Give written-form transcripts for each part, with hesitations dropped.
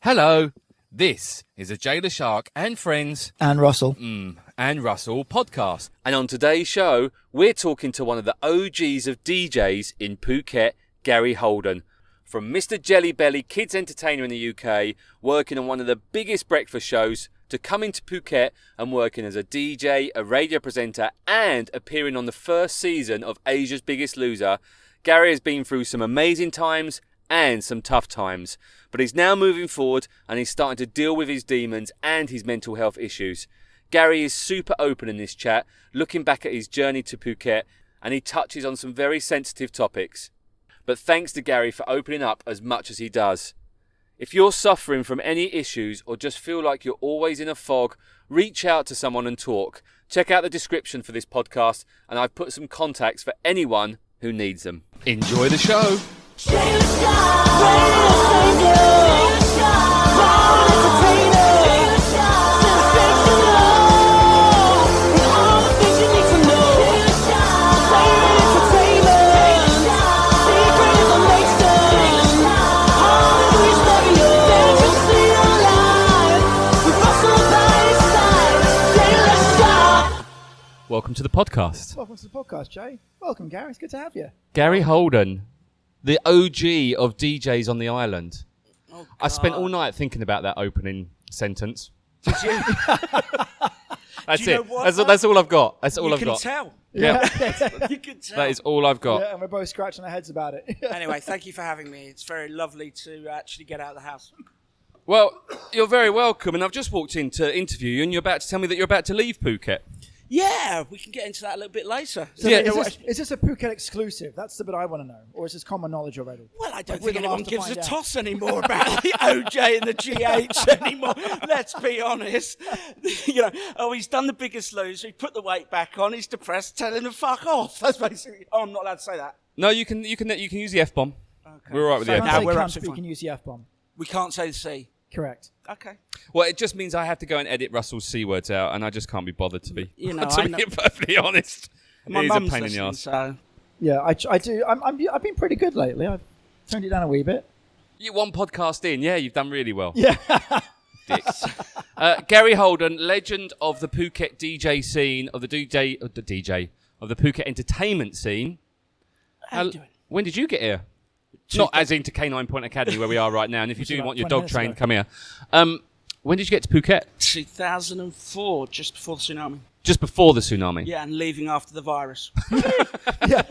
Hello, this is a Jay Leshark and Friends and Russell and Russell podcast. And on today's show, we're talking to one of the OGs of DJs in Phuket, Gary Holden. From Mr. Jelly Belly Kids Entertainer in the UK, working on one of the biggest breakfast shows, to coming to Phuket and working as a DJ, a radio presenter, and appearing on the first season of Asia's Biggest Loser, Gary has been through some amazing times and some tough times. But he's now moving forward and he's starting to deal with his demons and his mental health issues. Gary is super open in this chat, looking back at his journey to Phuket, and he touches on some very sensitive topics. But thanks to Gary for opening up as much as he does. If you're suffering from any issues or just feel like you're always in a fog, reach out to someone and talk. Check out the description for this podcast, and I've put some contacts for anyone who needs them. Enjoy the show. Welcome to the podcast. Welcome to the podcast, Jay. Welcome, Gary. It's good to have you. Gary Holden, the OG of DJs on the island. Oh, I spent all night thinking about that opening sentence. Did you? That's Do you it. know what, That's all I've got. That's all you I've can got. tell. Yeah. You can tell. That is all I've got. Yeah, and we're both scratching our heads about it. Anyway, thank you for having me. It's very lovely to actually get out of the house. Well, you're very welcome, and I've just walked in to interview you, and you're about to tell me that you're about to leave Phuket. Yeah, we can get into that a little bit later. So Yeah. is this a Phuket exclusive? That's the bit I want to know. Or is this common knowledge already? Well, I don't We're think the anyone last to gives a find out. toss anymore about the OJ and the GH anymore. Let's be honest. You know, oh, he's done the Biggest Loser. He put the weight back on. He's depressed. Tell him to fuck off. That's basically. Oh, I'm not allowed to say that. No, you can use the F-bomb. Okay. We're all right with So the You now can't F-bomb. say we're cunt, absolutely but you can fine. use the F-bomb. We can't say the C. Correct. Okay. Well, it just means I have to go and edit Russell's C words out, and I just can't be bothered to be. You know, to I be know. perfectly honest, My it is a mum's pain in the listening, ass. so. Yeah, I do. I've been pretty good lately. I've toned it down a wee bit. You one podcast in, yeah, you've done really well. Yeah. Dicks. Gary Holden, legend of the Phuket DJ scene, of the Phuket entertainment scene. How you doing? When did you get here? Not as into Canine Point Academy where we are right now. And if you Which do is want about your 20 dog minutes trained, ago. come here. When did you get to Phuket? 2004, just before the tsunami. Just before the tsunami. Yeah, and leaving after the virus. Yeah.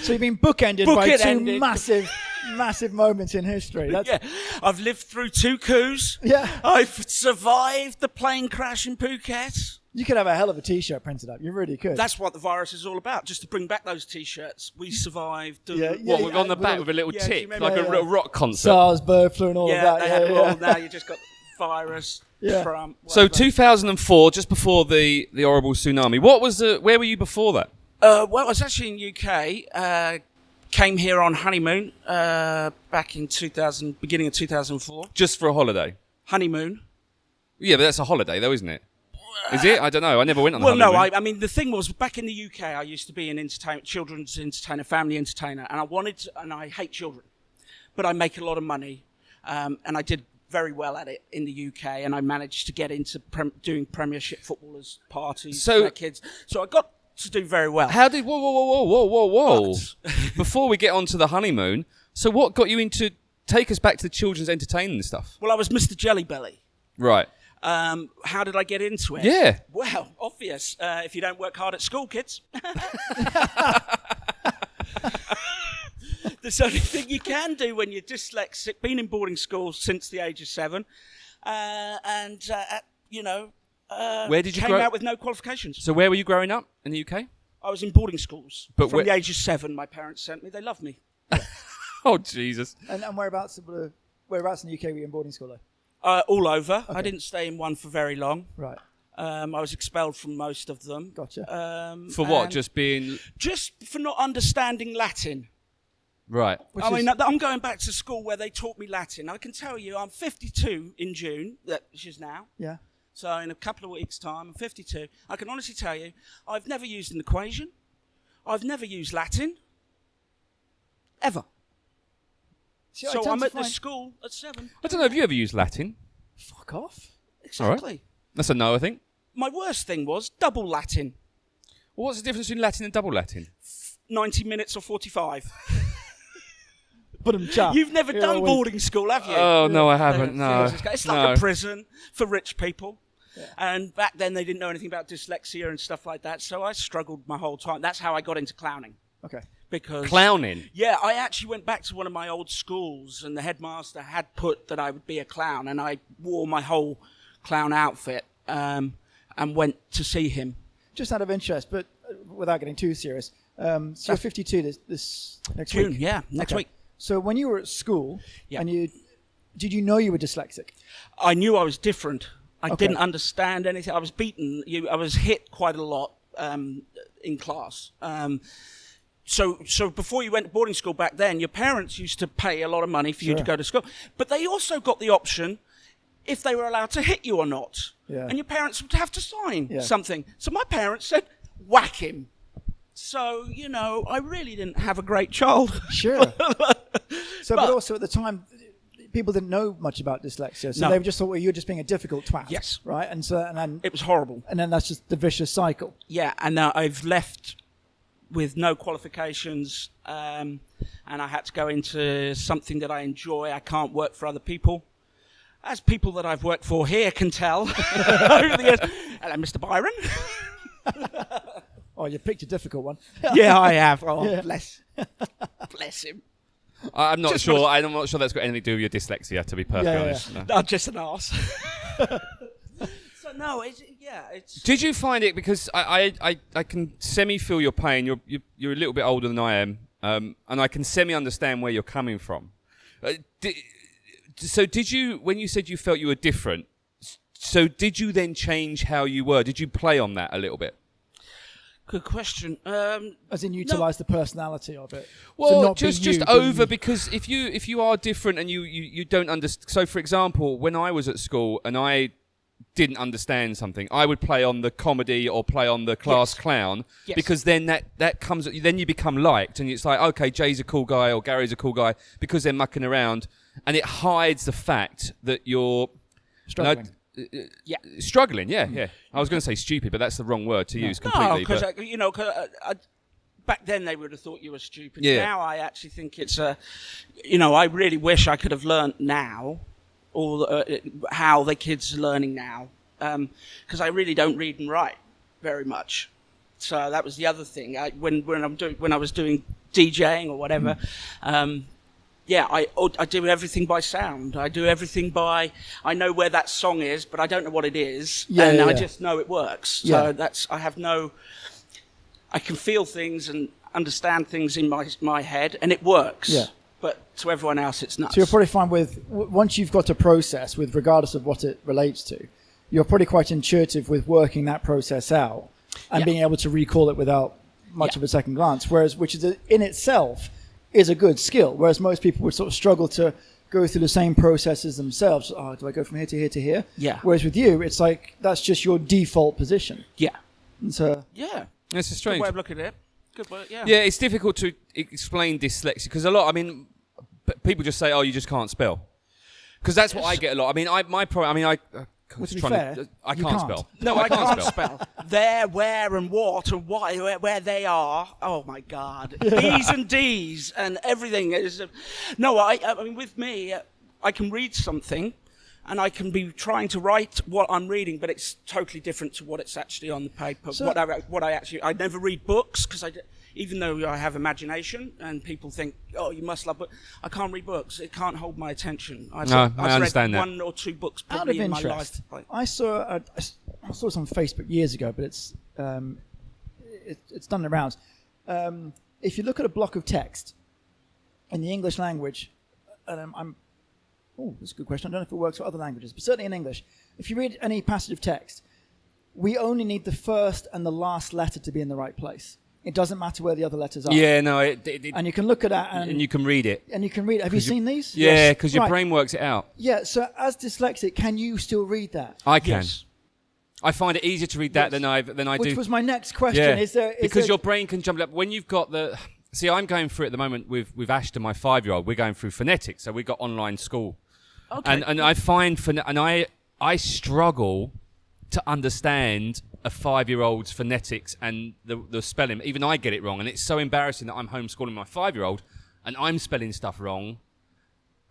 So you've been bookended by two Bookended. massive moments in history. That's, Yeah, I've lived through 2 coups. Yeah. I've survived the plane crash in Phuket. You could have a hell of a T-shirt printed up. You really could. That's what the virus is all about, just to bring back those T-shirts. We survived. Yeah, What, we're on the back with a little yeah, do you tick, remember- like a Yeah, little rock concert. SARS, bird flu, and all Yeah, of they that. had Yeah, it all. yeah. Now you just got virus, Yeah. Trump. So whatever. 2004, just before the horrible tsunami. What was where were you before that? Well, I was actually in UK. Came here on honeymoon back in beginning of 2004. Just for a holiday? Honeymoon. Yeah, but that's a holiday though, isn't it? Is it? I don't know. I never went on a Well, no, honeymoon. I mean, the thing was, back in the UK, I used to be an children's entertainer, family entertainer, and I hate children. But I make a lot of money, and I did very well at it in the UK, and I managed to get into doing Premiership footballers' parties So- for their kids. So I got to do very well. How did... Whoa. What? Before we get on to the honeymoon, so what got you into... Take us back to the children's entertaining stuff. Well, I was Mr. Jelly Belly. Right. How did I get into it? Yeah. Well, obvious. If you don't work hard at school, kids. There's only thing you can do when you're dyslexic, been in boarding school since the age of 7, Where did you came grow- out with no qualifications. So where were you growing up in the UK? I was in boarding schools. But From where- the age of 7, my parents sent me. They loved me. Oh, Jesus. And whereabouts in the UK were you in boarding school, though? All over. Okay. I didn't stay in one for very long. Right. I was expelled from most of them. Gotcha. For what? and Just for not understanding Latin. Right. Which I mean, is- I'm going back to school where they taught me Latin. I can tell you, I'm 52 in June, which is now. Yeah. So in a couple of weeks' time, I'm 52. I can honestly tell you, I've never used an equation. I've never used Latin. Ever. See, I So tend I'm to at the find- school at 7. I don't know, have you ever used Latin? Fuck off. Exactly. That's a no, I think. My worst thing was double Latin. Well, what's the difference between Latin and double Latin? 90 minutes or 45. Put 'em chat. You've never done boarding school, have you? Oh, no, I haven't, no. It's like No. a prison for rich people. Yeah. And back then they didn't know anything about dyslexia and stuff like that, so I struggled my whole time. That's how I got into clowning. Okay. Because Clowning? Yeah, I actually went back to one of my old schools, and the headmaster had put that I would be a clown, and I wore my whole clown outfit and went to see him. Just out of interest, but without getting too serious, so you're 52 this next June, week? yeah, next week. So when you were at school, Yeah. and did you know you were dyslexic? I knew I was different. I Okay. didn't understand anything. I was beaten. I was hit quite a lot in class. So before you went to boarding school back then, your parents used to pay a lot of money for you to Sure. go to school. But they also got the option if they were allowed to hit you or not. Yeah. And your parents would have to sign Yeah. something. So my parents said, whack him. So, I really didn't have a great childhood. Sure. But also at the time, people didn't know much about dyslexia, so No. they just thought, well, you're just being a difficult twat. Yes. Right? And then It was horrible. that's just the vicious cycle. Yeah, and I've left with no qualifications, and I had to go into something that I enjoy. I can't work for other people. As people that I've worked for here can tell over the years. Hello, Mr. Byron. Oh, you picked a difficult one. Yeah, I have. Oh, Yeah. bless him. I'm not Just sure. I'm not sure that's got anything to do with your dyslexia, to be perfectly Yeah, yeah, honest. No. I'm just an arse. So no, it's. Did you find it, because I can semi feel your pain. You're a little bit older than I am, and I can semi understand where you're coming from. So did you, when you said you felt you were different, so did you then change how you were? Did you play on that a little bit? Good question. As in utilise the personality of it. Well, So not just being you, over, being- because if you are different and you don't understand. So, for example, when I was at school and I didn't understand something, I would play on the comedy or play on the class Yes. clown, Yes. because then that comes. Then you become liked, and it's like, okay, Jay's a cool guy or Gary's a cool guy, because they're mucking around, and it hides the fact that you're Struggling. Yeah. struggling. Yeah. I was going to say stupid, but that's the wrong word to use No, completely. because but- back then they would have thought you were stupid. Yeah. Now I actually think it's I really wish I could have learnt now, or how the kids are learning now, because I really don't read and write very much. So that was the other thing. When I was doing DJing or whatever. I do everything by sound. I do everything by, I know where that song is, but I don't know what it is. Yeah, and yeah, I yeah. just know it works. Yeah. So I can feel things and understand things in my head, and it works. Yeah. But to everyone else, it's nuts. So you'll probably find once you've got a process, with regardless of what it relates to, you're probably quite intuitive with working that process out and Yeah. being able to recall it without much Yeah. of a second glance. Which is in itself is a good skill. Whereas most people would sort of struggle to go through the same processes themselves. Oh, do I go from here to here to here? Yeah. Whereas with you, it's like that's just your default position. Yeah. And so Yeah. It's a Good strange. way of looking at it. Good way, yeah. Yeah, it's difficult to explain dyslexia, because people just say, "Oh, you just can't spell," because that's what I get a lot. I mean, my problem. I mean, Well, to be trying fair, I you can't can't. spell. No, I can't spell. There, where, and what, and why, where they are. Oh my God, B's and D's and everything is. No, I mean, with me, I can read something, and I can be trying to write what I'm reading, but it's totally different to what it's actually on the paper. So- I never read books, because even though I have imagination, and people think, oh, you must love books, I can't read books. It can't hold my attention. I've understand read that. 1 or 2 books out probably of in my interest, life. I saw this on Facebook years ago, but it's done the rounds. If you look at a block of text in the English language, and that's a good question. I don't know if it works for other languages, but certainly in English, if you read any passage of text, we only need the first and the last letter to be in the right place. It doesn't matter where the other letters are. Yeah, no, And you can look at that and you can read it. and you can read it. Have you seen these? Yeah, because your Right. brain works it out. Yeah, so as dyslexic, can you still read that? I can. Yes. I find it easier to read that Yes. than I Which do. was my next question. Yeah, Is there because your brain can jump up when you've got the. See, I'm going through at the moment with Ashton, my 5-year-old. We're going through phonetics, so we got online school, and I find I struggle to understand a 5-year-old's phonetics and the spelling. Even I get it wrong, and it's so embarrassing that I'm homeschooling my 5-year-old and I'm spelling stuff wrong,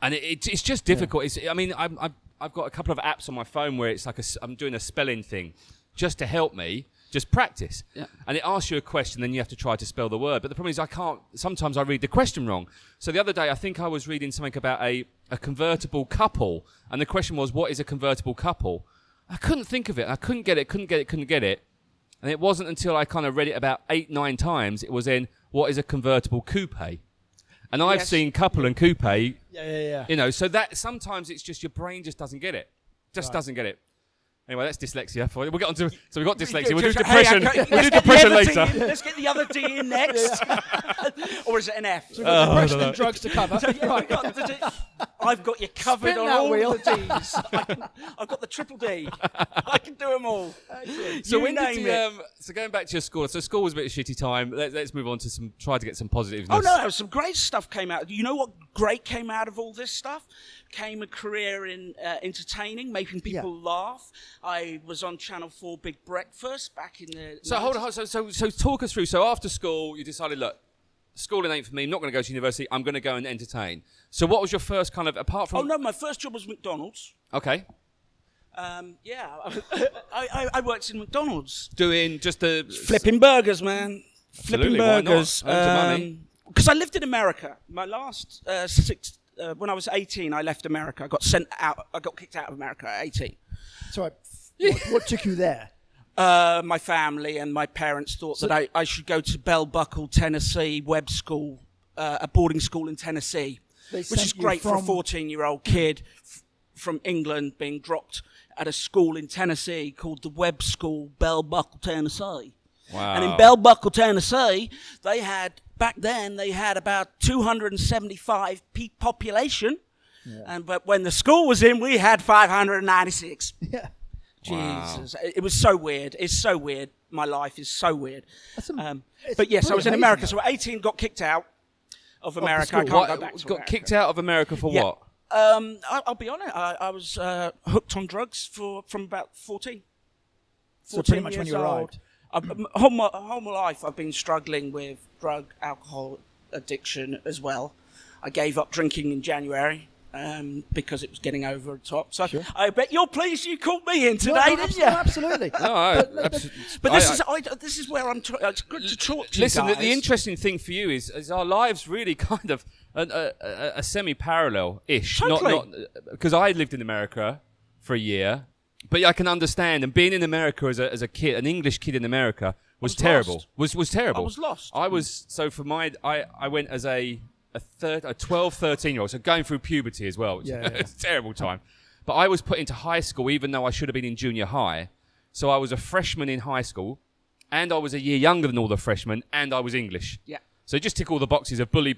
and it's just difficult. I've got a couple of apps on my phone where it's like I'm doing a spelling thing just to help me. Just practice. Yeah. And it asks you a question, then you have to try to spell the word. But the problem is sometimes I read the question wrong. So the other day, I think I was reading something about a convertible couple. And the question was, what is a convertible couple? I couldn't think of it. I couldn't get it. And it wasn't until I kind of read it about 8-9 times, it was in, what is a convertible coupe? And I've seen couple and coupe. Yeah. You know, so that sometimes it's just your brain just doesn't get it. Doesn't get it. Anyway, that's dyslexia. We'll get on to... So we've got dyslexia. We'll do depression. We'll do depression later. Let's get the other D in next. Or is it an F? So we've got depression and drugs to cover. I've got you covered Spin on that all wheel. the Ds. I've got the triple D. I can do them all. So you name it. So going back to your school. So school was a bit of a shitty time. Let's move on to try to get some positiveness. Oh, no, some great stuff came out. You know what great came out of all this stuff? Came a career in entertaining, making people laugh. I was on Channel 4 Big Breakfast back in the... So 90s. Hold on. So talk us through. So after school, you decided, look, schooling ain't for me. I'm not going to go to university. I'm going to go and entertain. So what was your first kind of, apart from... Oh, no, my first job was McDonald's. Okay. I worked in McDonald's. Doing just the... Flipping burgers, man. Absolutely, Flipping burgers. Why not? Because I lived in America. My last when I was 18, I left America. I got sent out. I got kicked out of America at 18. Sorry, what took you there? My family and my parents thought that I should go to Bell Buckle, Tennessee, Webb School, a boarding school in Tennessee, which is great for a 14-year-old kid from England being dropped at a school in Tennessee called the Webb School, Bell Buckle, Tennessee. Wow. And in Bell Buckle, Tennessee, back then they had about 275 population, but when the school was in, we had 596. Yeah. Jesus, It was so weird. It's so weird. My life is so weird. But yes, I was in amazing, America. though. So at 18, got kicked out of America. I school. can't go back to America. Kicked out of America for what? I'll be honest. I was hooked on drugs from about 14. So pretty much when you arrived. Whole my life, I've been struggling with drug, alcohol addiction as well. I gave up drinking in January because it was getting over the top. So sure. I bet you're pleased you called me in today, didn't you? Absolutely. But this is where it's good to talk to Listen, you guys. the interesting thing for you is our lives really kind of a semi-parallel-ish. Totally. Not because I lived in America for a year. But yeah, I can understand, and being in America as a kid, an English kid in America, was terrible. Lost. Was terrible. I was lost. I was I went as a 12, 13-year-old, so going through puberty as well. It's a terrible time. But I was put into high school, even though I should have been in junior high. So I was a freshman in high school, and I was a year younger than all the freshmen, and I was English. Yeah. So just tick all the boxes of bully.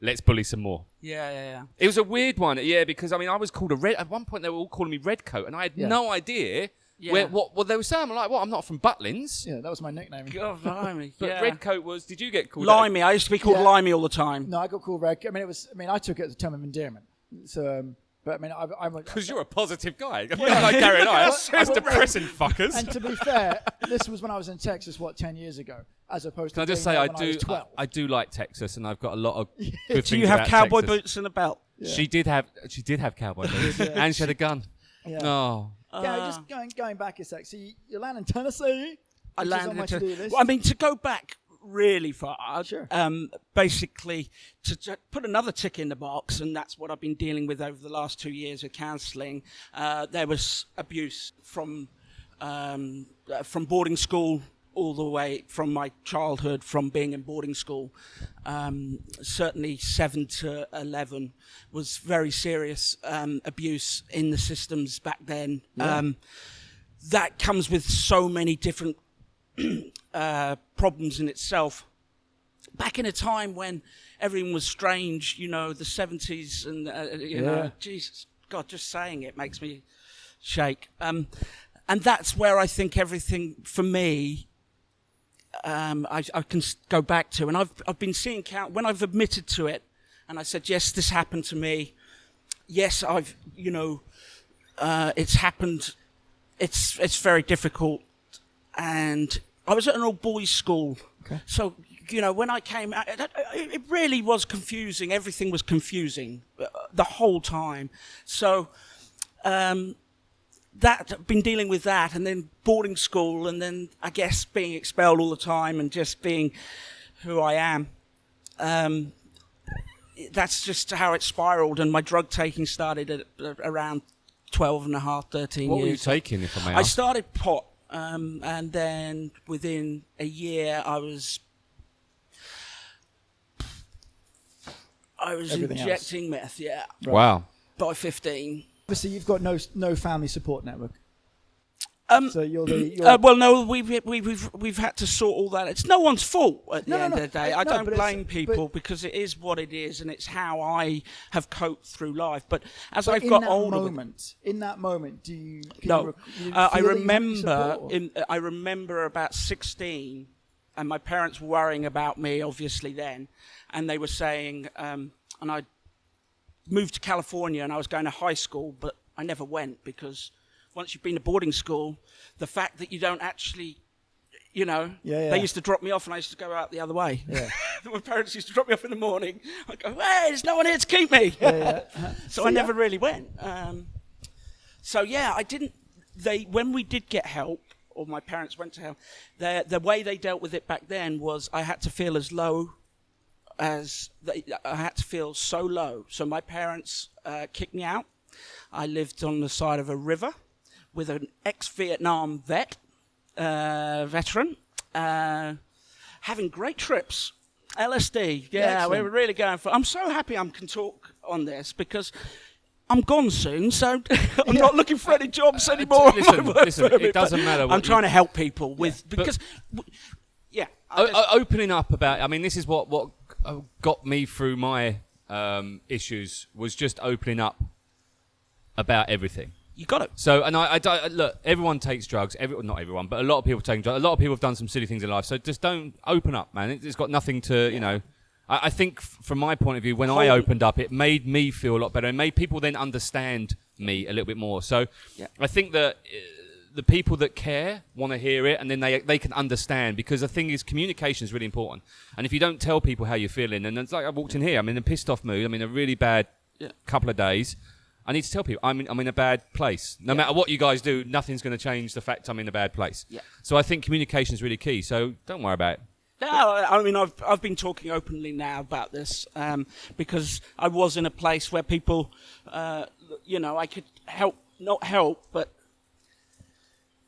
Let's bully some more. Yeah. It was a weird one, because I was called a red. At one point, they were all calling me Redcoat, and I had no idea what they were saying. I'm like, I'm not from Butlins. Yeah, that was my nickname. God, blimey. But Redcoat was. Did you get called Limey? I used to be called Limey all the time. No, I got called Red. I took it as a term of endearment. So, but I'm because you're a positive guy. Like Gary and I, as depressing fuckers. And to be fair, this was when I was in Texas, 10 years ago, as opposed to. Can I just say I do like Texas, and I've got a lot of good things. Do you have cowboy Texas. boots and a belt? Yeah. She did have cowboy boots, and she had a gun. Yeah. Oh. Just going back a sec. So you land in Tennessee. I landed on my to-do list. Well, to go back really far, sure. Basically to put another tick in the box, and that's what I've been dealing with over the last 2 years of counselling. There was abuse from boarding school all the way from my childhood, from being in boarding school. Certainly 7 to 11 was very serious abuse in the systems back then. Yeah. That comes with so many different problems in itself. Back in a time when everything was strange, the 70s, and Jesus, God, just saying it makes me shake. And that's where I think everything for me I can go back to, and I've been seeing when I've admitted to it, and I said, yes, this happened to me. Yes, it's happened. It's very difficult, and I was at an all boys school, so when I came out, it really was confusing. Everything was confusing the whole time. So that I've been dealing with that, and then boarding school, and then I guess being expelled all the time, and just being who I am. That's just how it spiraled, and my drug taking started at around 12 and a half, 13 What years. were you taking, if I may ask? I started pot, and then within a year I was Everything injecting meth, Right. Wow. by 15. Obviously, you've got no family support network. So you're Well, no, we've had to sort all that. It's no one's fault at the end of the day. I don't blame people because it is what it is, and it's how I have coped through life. But as I've got older, in that moment, do you? I remember about 16, and my parents were worrying about me, obviously then, and they were saying, and I moved to California, and I was going to high school, but I never went because once you've been to boarding school, the fact that you don't actually, they used to drop me off and I used to go out the other way. Yeah. My parents used to drop me off in the morning. I'd go, hey, there's no one here to keep me. So I never really went. I didn't, when we did get help, or my parents went to help, the way they dealt with it back then was I had to feel as low as, I had to feel so low. So my parents kicked me out. I lived on the side of a river with an ex-Vietnam veteran, having great trips. LSD, we were really going for. I'm so happy I can talk on this because I'm gone soon, so I'm not looking for any jobs anymore. Listen, it doesn't matter. I'm trying to help people with opening up about. I mean, this is what got me through my issues was just opening up about everything. You got it. So, and I look, everyone takes drugs. Not everyone, but a lot of people take drugs. A lot of people have done some silly things in life. So just don't open up, man. It's got nothing to, I think from my point of view, when I opened up, it made me feel a lot better. It made people then understand me a little bit more. So I think that the people that care want to hear it, and then they can understand, because the thing is, communication is really important. And if you don't tell people how you're feeling, and it's like I walked in here, I'm in a pissed off mood, I'm in a really bad couple of days, I need to tell people I'm in a bad place. No matter what you guys do, nothing's going to change the fact I'm in a bad place. Yeah. So I think communication is really key. So don't worry about it. No, I mean I've been talking openly now about this because I was in a place where people, I could not help, but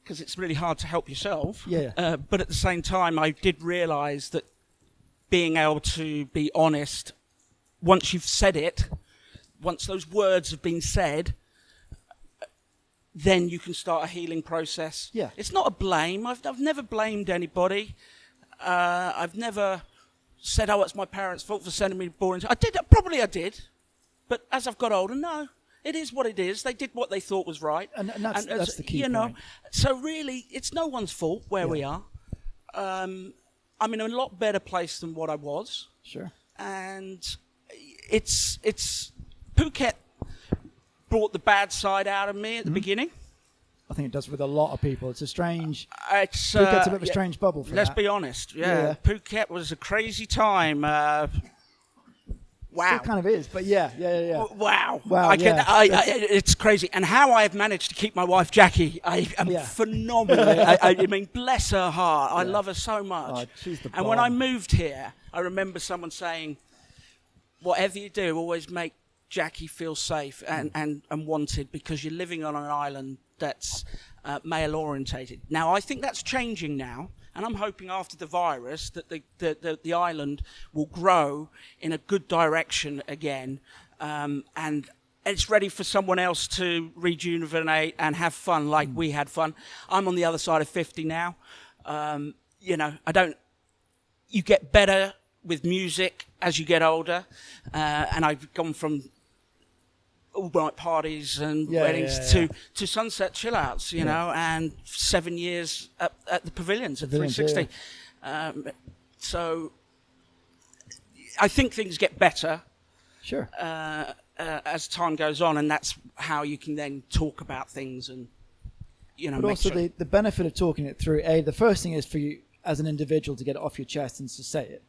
because it's really hard to help yourself. Yeah. But at the same time, I did realise that being able to be honest, once you've said it. Once those words have been said, then you can start a healing process. Yeah. It's not a blame. I've never blamed anybody. I've never said, it's my parents' fault for sending me to boarding school. I did. But as I've got older, no. It is what it is. They did what they thought was right. And that's the key point. So really, it's no one's fault where we are. I'm in a lot better place than what I was. Sure. And it's Phuket brought the bad side out of me at the beginning. I think it does with a lot of people. It's a strange. Phuket's a bit of a strange bubble for Let's be honest. Yeah. Phuket was a crazy time. Wow. It kind of is, but yeah. Wow. It's crazy. And how I have managed to keep my wife Jackie, I am phenomenal. I mean, bless her heart. I love her so much. She's the bomb. And when I moved here, I remember someone saying, whatever you do, always make Jackie feel safe and wanted, because you're living on an island that's male orientated. Now, I think that's changing now, and I'm hoping after the virus that the island will grow in a good direction again, and it's ready for someone else to rejuvenate and have fun like we had fun. I'm on the other side of 50 now. You get better with music as you get older, and I've gone from all-night parties and weddings to sunset chill-outs, and 7 years at the Pavilions at 360. So I think things get better Sure. as time goes on, and that's how you can then talk about things and, But make also sure. the benefit of talking it through, the first thing is for you as an individual to get it off your chest and to say it.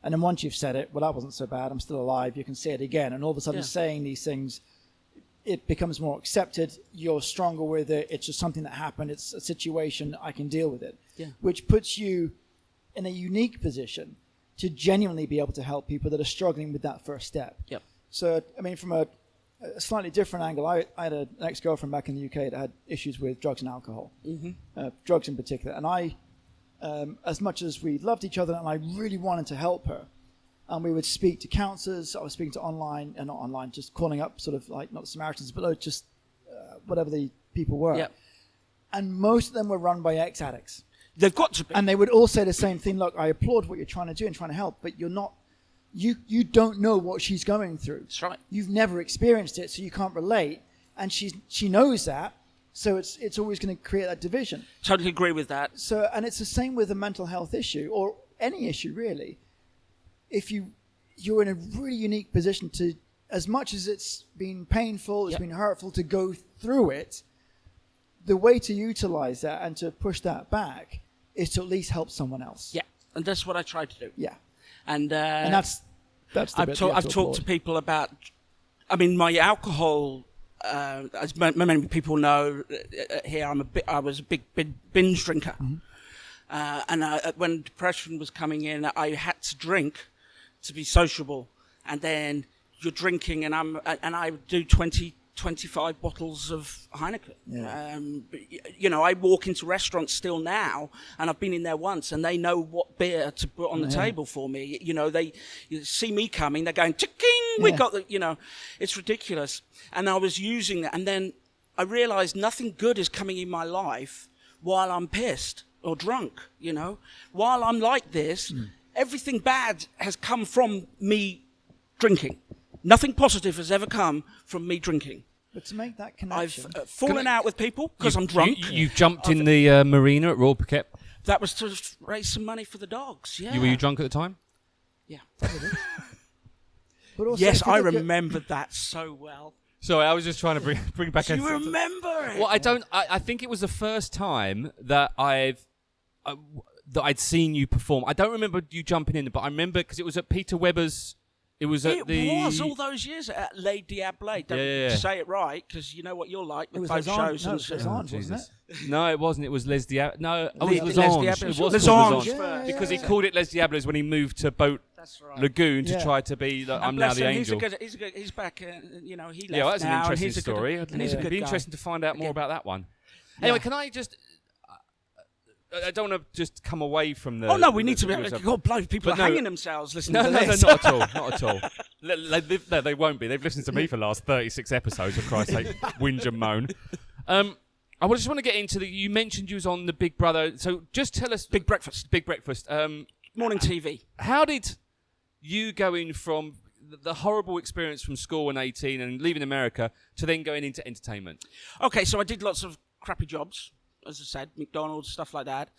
And then once you've said it, well, that wasn't so bad, I'm still alive, you can say it again. And all of a sudden saying these things, it becomes more accepted, you're stronger with it, it's just something that happened, it's a situation, I can deal with it. Yeah. Which puts you in a unique position to genuinely be able to help people that are struggling with that first step. Yep. So, I mean, from a slightly different angle, I had an ex-girlfriend back in the UK that had issues with drugs and alcohol, drugs in particular. And I, as much as we loved each other and I really wanted to help her, and we would speak to counselors, I was speaking to not online, just calling up sort of like, not the Samaritans, but just whatever the people were. Yep. And most of them were run by ex-addicts. They've got to be. And they would all say the same thing, look, I applaud what you're trying to do and trying to help, but you're not, you don't know what she's going through. That's right. You've never experienced it, so you can't relate. And she knows that, so it's always going to create that division. Totally agree with that. So, and it's the same with a mental health issue, or any issue really. If you're in a really unique position to, as much as it's been painful, it's been hurtful to go through it, the way to utilize that and to push that back is to at least help someone else. Yeah, and that's what I try to do. Yeah. And that's the I've bit we have I've to talked to applaud. people about. I mean, my alcohol. As many people know, here I was a big binge drinker, and when depression was coming in, I had to drink to be sociable. And then you're drinking, and I do 25 bottles of Heineken. Yeah. I walk into restaurants still now, and I've been in there once, and they know what beer to put on the table for me. They see me coming, they're going, "Chicking, we got the," it's ridiculous. And I was using that, and then I realized nothing good is coming in my life while I'm pissed or drunk. While I'm like this, everything bad has come from me drinking. Nothing positive has ever come from me drinking. But to make that I've connection, fallen out with people because I'm drunk. You jumped in the marina at Royal Phuket. That was to raise some money for the dogs. Yeah. Were you drunk at the time? Yeah. but also Yes, if you I look at- remember that so well. Sorry, I was just trying to bring back. Do you remember it? Well, I don't. I think it was the first time that I'd seen you perform. I don't remember you jumping in, but I remember because it was at Peter Weber's. It was at was all those years at Les Diables. Don't say it right, because you know what you're like It with was both shows. Lausanne. No, and it shit. was Lausanne, wasn't it? No, it wasn't. It was Les Diables. No, it was Les Losange. Diables. It was Losange called Losange. first. Because he called it Les Diables when he moved to Boat That's right. Lagoon to Yeah. try to be. Like, I'm And now bless the him, angel. He's back. He left Yeah, well, that's an now, and interesting he's a good- story. and he's a It'd good be guy. interesting to find out more Again. about that one. Anyway, can I just? I don't want to just come away from the. Oh no, we need to. the- God, bloody people But are no- hanging themselves listening No, to no, no, this. not at all, not at all. No, they won't be. They've listened to me for the last 36 episodes. For Christ's sake, whinge and moan. I just want to get into the. You mentioned you was on the Big Brother, so just tell us. Big Breakfast. Big Breakfast. Morning TV. How did you go in from the horrible experience from school when 18 and leaving America to then going into entertainment? Okay, so I did lots of crappy jobs, as I said, McDonald's, stuff like that.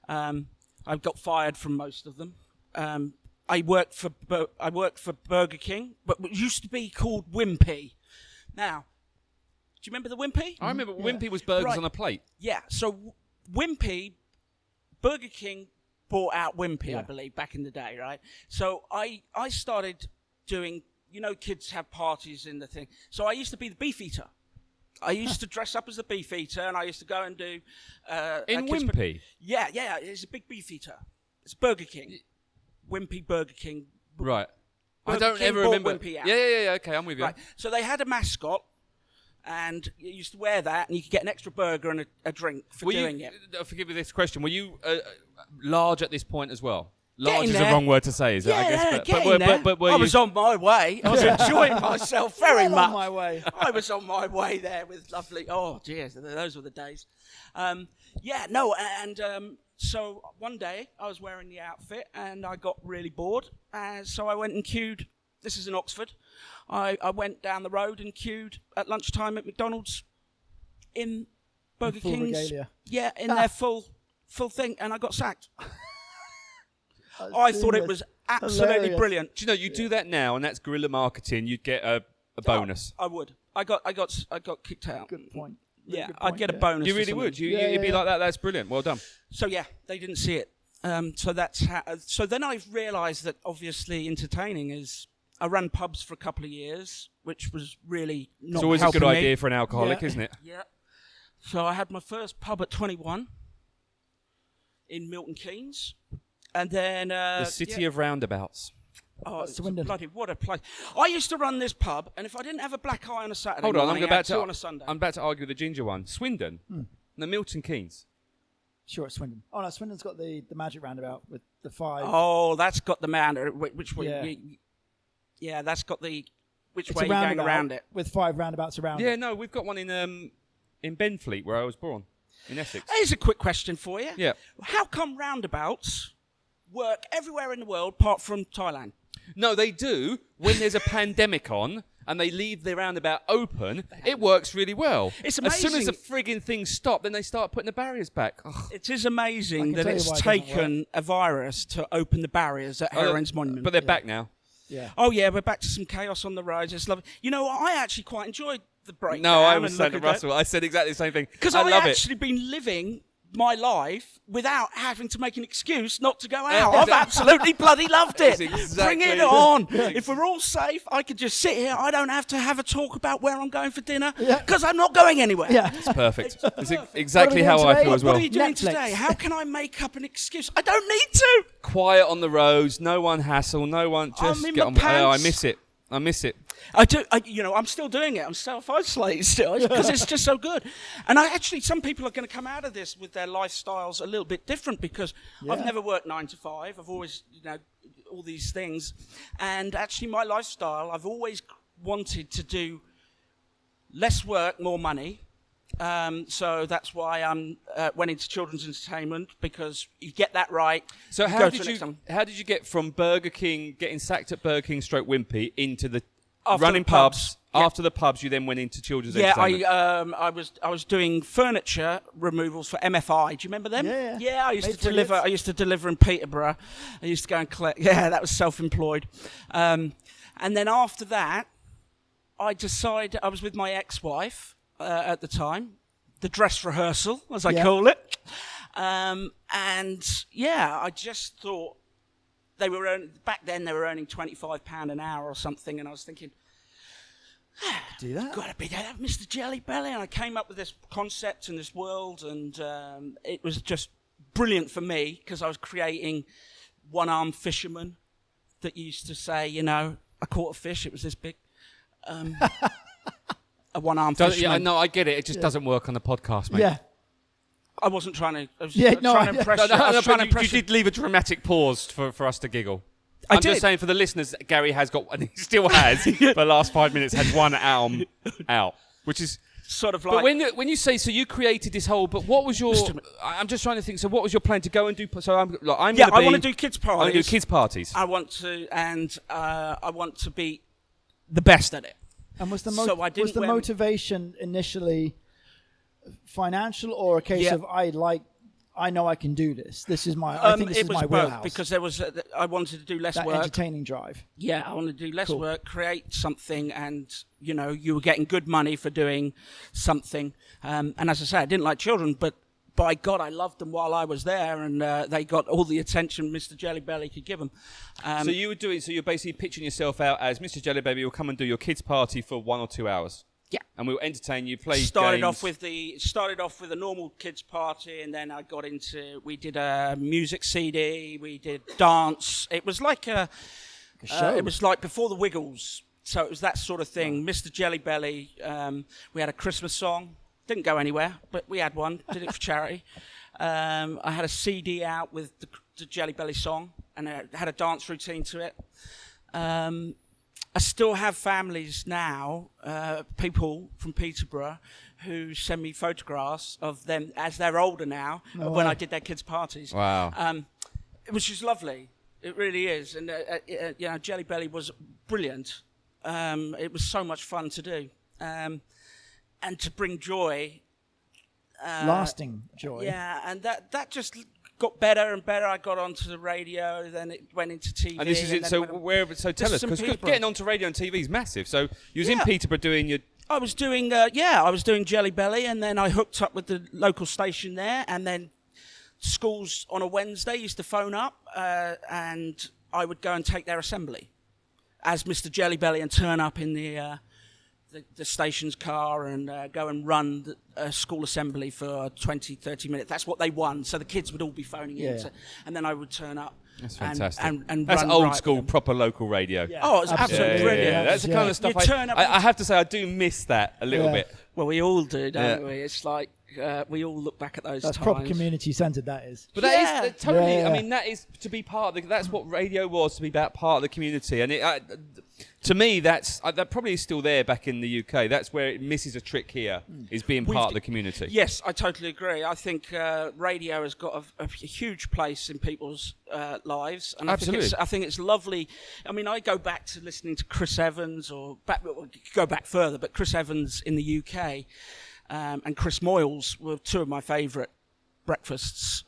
I got fired from most of them. I worked for Burger King, but it used to be called Wimpy. Now, do you remember the Wimpy? I remember Wimpy was burgers Right. on a plate. Yeah, so Wimpy, Burger King bought out Wimpy, I believe, back in the day, right? So I started doing, kids have parties in the thing. So I used to be the beef eater. I used to dress up as the beef eater, and I used to go and do... In Wimpy? Yeah, it's a big beef eater. It's Burger King. Wimpy Burger King. Right. I Burger don't King ever bought remember. Wimpy out. Yeah, okay, I'm with you. Right. So they had a mascot, and you used to wear that, and you could get an extra burger and a drink for Were doing you, it. forgive me this question, were you large at this point as well? Large Getting is the there. wrong word to say, is it? I guess. Getting there. But were I you... was on my way. I was enjoying myself very Well much. on my way. I was on my way there with lovely. Oh, dear, those were the days. So one day I was wearing the outfit and I got really bored, so I went and queued. This is in Oxford. I went down the road and queued at lunchtime at McDonald's in Burger full King's. regalia. Yeah, in their full thing, and I got sacked. I thought it was absolutely Hilarious. brilliant. Do you know, you do that now, and that's guerrilla marketing. You'd get a bonus. I would. I got kicked out. Good point. Really Yeah, good I'd point, get a yeah. bonus. You for really something. would. Yeah, You'd be yeah. like that. That's brilliant. Well done. So yeah, they didn't see it. So that's how. So then I realised that obviously entertaining is. I ran pubs for a couple of years, which was really not It's always a helping good me. idea for an alcoholic, Yeah. isn't it? Yeah. So I had my first pub at 21 in Milton Keynes, and then The city of roundabouts. Oh, it's Swindon. bloody what a place! I used to run this pub, and if I didn't have a black eye on a Saturday Hold on, morning, I'm I had about two to. on a Sunday. I'm about to argue with the ginger one. Swindon, no, Milton Keynes. Sure, it's Swindon. Oh no, Swindon's got the magic roundabout with the 5. Oh, that's got the man. Which way? Yeah. Yeah, that's got the which It's way a you're going roundabout around it. with 5 roundabouts around Yeah, it. no, we've got one in Benfleet where I was born, in Essex. Here's a quick question for you. Yeah. How come roundabouts work everywhere in the world apart from Thailand? No, they do when there's a pandemic on and they leave the roundabout open. It works really well. It's As soon as the amazing. frigging things stop, then they start putting the barriers back. Ugh. It is I amazing can that tell you it's why it doesn't taken a virus to open the barriers at Heron's Monument. But they're back now. Yeah. Oh yeah, we're back to some chaos on the roads. It's lovely. You know, I actually quite enjoyed the break. No, I was saying to Russell, I said exactly the same thing. because I I love actually been living my life without having to make an excuse not to go out. Yeah, I've exactly. absolutely bloody loved it. That's exactly Bring it it. on. If we're all safe, I could just sit here. I don't have to have a talk about where I'm going for dinner Yeah. because I'm not going anywhere. Yeah. It's perfect. It's exactly What are how we doing I today? feel as What well. are you doing Netflix. today? How can I make up an excuse? I don't need to. Quiet on the roads, no one hassle, no one just in get my on. Oh, I pants. miss it. I miss it. I do. I'm still doing it. I'm self-isolated still because it's just so good. And some people are going to come out of this with their lifestyles a little bit different because I've Yeah. never worked 9 to 5. I've always, all these things. And actually, my lifestyle, I've always wanted to do less work, more money. So that's why I went into children's entertainment because you get that right. So you how go did to the you next one. how did you get from Burger King, getting sacked at Burger King stroke Wimpy, into the After running the pubs. Yeah. After the pubs, you then went into children's Yeah, entertainment. I was doing furniture removals for MFI. Do you remember them? Yeah, yeah. Yeah, I used Made to deliver. tickets. I used to deliver in Peterborough. I used to go and collect. Yeah, that was self-employed. And then after that, I decided I was with my ex-wife at the time, the dress rehearsal, as I Yeah. call it. And yeah, I just thought they were back then. They were earning £25 an hour or something, and I was thinking, Do that. got to be that, Mr. Jelly Belly. And I came up with this concept and this world, and it was just brilliant for me because I was creating one-armed fishermen that used to say, I caught a fish, it was this big. A one-armed fisherman. Yeah, no, I get it. It just doesn't work on the podcast, mate. Yeah. I wasn't trying to. I was Yeah, no, trying to yeah. impress No, you. I was trying to but impress you did leave a dramatic pause for us to giggle. I I'm just did. saying for the listeners, Gary has got, and he still has, for the last 5 minutes, had one arm out, which is. Sort of like. But when you say, so you created this whole, but what was your? I'm just trying to think. So what was your plan to go and do? So I'm I gonna want be- to do kids I'm parties. gonna do kids parties. I want to be the best at it. And was the, So I didn't was the wear- motivation initially financial or a case Yeah. of I know I can do this. This is my I think this it is was my both wheelhouse. because there was I wanted to do less that work. entertaining drive. Yeah, I wanted to do less Cool. work, create something, and you were getting good money for doing something. And as I say, I didn't like children, but by God, I loved them while I was there, and they got all the attention Mr. Jelly Belly could give them. So you were doing. So you're basically pitching yourself out as Mr. Jelly Baby will come and do your kids party for 1 or 2 hours. Yeah. And we'll entertain you, play Started games. off with a normal kids party, and then I got into. We did a music CD. We did dance. It was like a show. it was like before the Wiggles. So it was that sort of thing. Mr. Jelly Belly. We had a Christmas song. Didn't go anywhere, but we had one. Did it for charity. I had a CD out with the Jelly Belly song, and I had a dance routine to it. I still have families now, people from Peterborough, who send me photographs of them as they're older now, of when way. I did their kids' parties. Wow. Which is lovely. It really is. And, Jelly Belly was brilliant. It was so much fun to do. And to bring joy. Lasting joy. Yeah, and that just got better and better. I got onto the radio, then it went into TV. And this is it. So tell us, because getting onto radio and TV is massive. So you was in Peterborough doing your. I was doing Jelly Belly, and then I hooked up with the local station there, and then schools on a Wednesday used to phone up, and I would go and take their assembly as Mr. Jelly Belly and turn up in the station's car and go and run a school assembly for 20, 30 minutes. That's what they won. So the kids would all be phoning in, and then I would turn up. That's fantastic. And that's run old school, proper local radio. Yeah. Oh, it's absolutely brilliant. Yeah. That's the kind of stuff I have to say I do miss that a little bit. Well, we all do, don't we? It's like we all look back at those times. That's proper community-centred, that is. But that is totally, I mean, that is to be part of that's what radio was, to be part of the community. And to me, that probably is still there back in the UK. That's where it misses a trick here, is being part of the community. Yes, I totally agree. I think radio has got a huge place in people's lives. And Absolutely. I think it's lovely. I mean, I go back to listening to Chris Evans, go back further, but Chris Evans in the UK and Chris Moyles were two of my favourite breakfasts.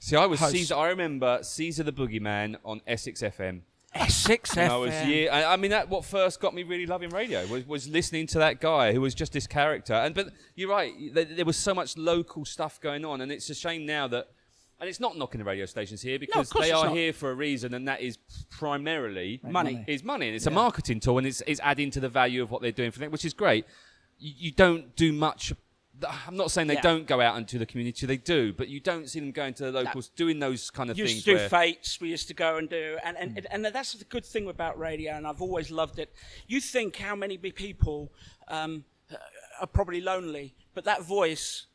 See, I remember Caesar the Boogeyman on Essex FM. Essex FM. I mean, that what first got me really loving radio was listening to that guy who was just this character. But you're right, there was so much local stuff going on, and it's a shame now that. And it's not knocking the radio stations here because they are here for a reason, and that is primarily money. Is money, and it's a marketing tool, and it's adding to the value of what they're doing for them, which is great. You don't do much. I'm not saying they don't go out into the community, they do, but you don't see them going to the locals doing those kind of things. Used to do fates, we used to go and do, and that's the good thing about radio, and I've always loved it. You think how many people are probably lonely, but that voice,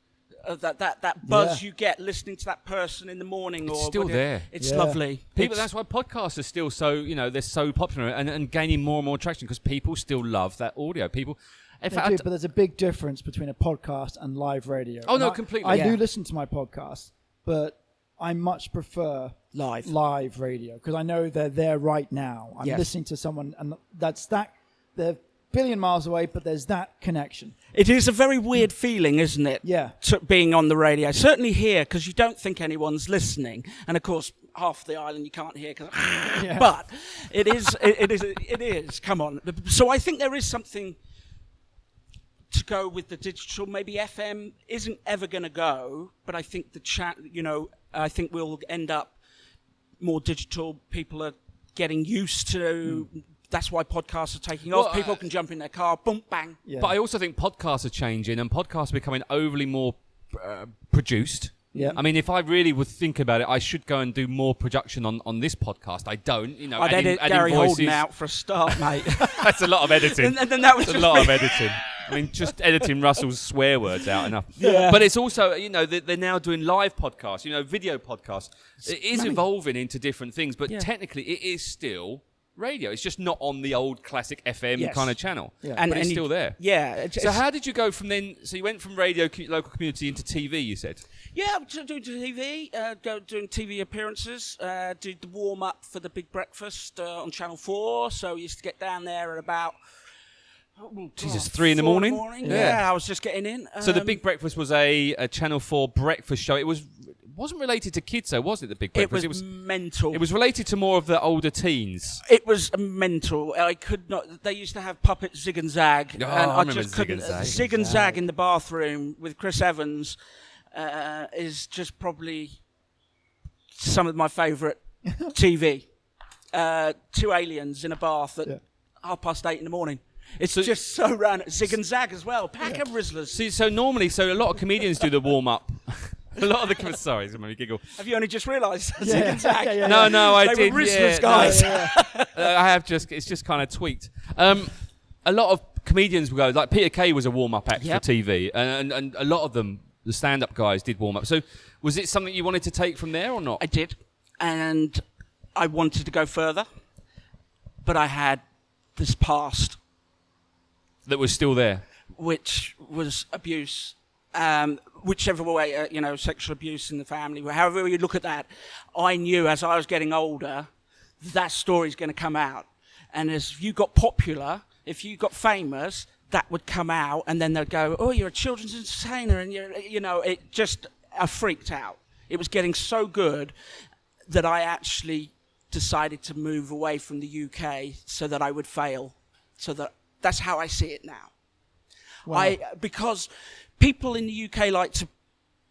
that buzz you get listening to that person in the morning, it's still there. It's lovely. That's why podcasts are still so, they're so popular and gaining more and more traction because people still love that audio. But there's a big difference between a podcast and live radio. Oh, no, completely. I do listen to my podcast, but I much prefer live radio because I know they're there right now. I'm listening to someone, and they're a billion miles away, but there's that connection. It is a very weird feeling, isn't it? Yeah. Being on the radio. Certainly here, because you don't think anyone's listening. And, of course, half the island you can't hear. But it is. Come on. So I think there is something to go with the digital. Maybe FM isn't ever going to go, but I think I think we'll end up more digital. People are getting used to. That's why podcasts are taking off. People can jump in their car, boom, bang. Yeah. But I also think podcasts are changing, and podcasts are becoming overly more produced. Yeah. I mean, if I really would think about it, I should go and do more production on this podcast. I don't, I'd edit Gary Holden out for a start, mate. That's a lot of editing. and then that was a lot of editing. I mean, just editing Russell's swear words out enough. Yeah. But it's also, they're now doing live podcasts, video podcasts. It is evolving into different things, but technically it is still radio. It's just not on the old classic FM kind of channel. Yeah. But it's still there. Yeah. So how did you go from then? So you went from radio, local community, into TV, you said? Yeah, doing TV, doing TV appearances, did the warm-up for the Big Breakfast on Channel 4, so we used to get down there at about... 3 in the morning? Yeah, I was just getting in. So the Big Breakfast was a Channel 4 breakfast show. It wasn't related to kids, though, was it, the Big Breakfast? It was mental. It was related to more of the older teens. It was mental. I could not... They used to have puppet Zig and Zag. Oh, and I remember just couldn't... Zig and Zag in the bathroom with Chris Evans is just probably some of my favourite TV. 2 aliens in a bath at 8:30 in the morning. It's just so random. Zig and Zag as well. Pack of Rizzlers. See, so normally, a lot of comedians do the warm-up. A lot of the... Sorry, it's made me giggle. Have you only just realised? Zig and Zag? No, I did. They were Rizzlers, guys. I have just... It's just kind of tweaked. A lot of comedians will go... Like, Peter Kay was a warm-up act for TV. And a lot of them, the stand-up guys, did warm-up. So was it something you wanted to take from there or not? I did. And I wanted to go further. But I had this past... That was still there? Which was abuse. Whichever way, sexual abuse in the family, however you look at that, I knew as I was getting older, that story's going to come out. And as you got popular, if you got famous, that would come out, and then they'd go, oh, you're a children's entertainer, and I freaked out. It was getting so good that I actually decided to move away from the UK so that I would fail. That's how I see it now. Wow. Because people in the UK like to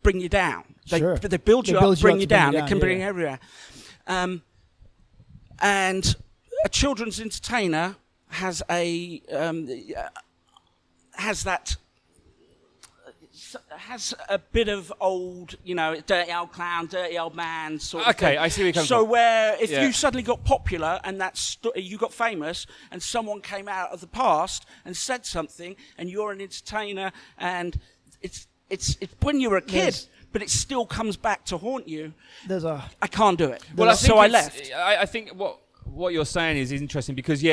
bring you down. They build you They up, bring you down. you They can bring you yeah. everywhere. And a children's entertainer has a bit of old, dirty old clown, dirty old man sort of thing. I see where you come So from. where if you suddenly got popular and you got famous and someone came out of the past and said something and you're an entertainer and it's when you were a kid, but it still comes back to haunt you. I can't do it. Well, I left. I think what you're saying is interesting because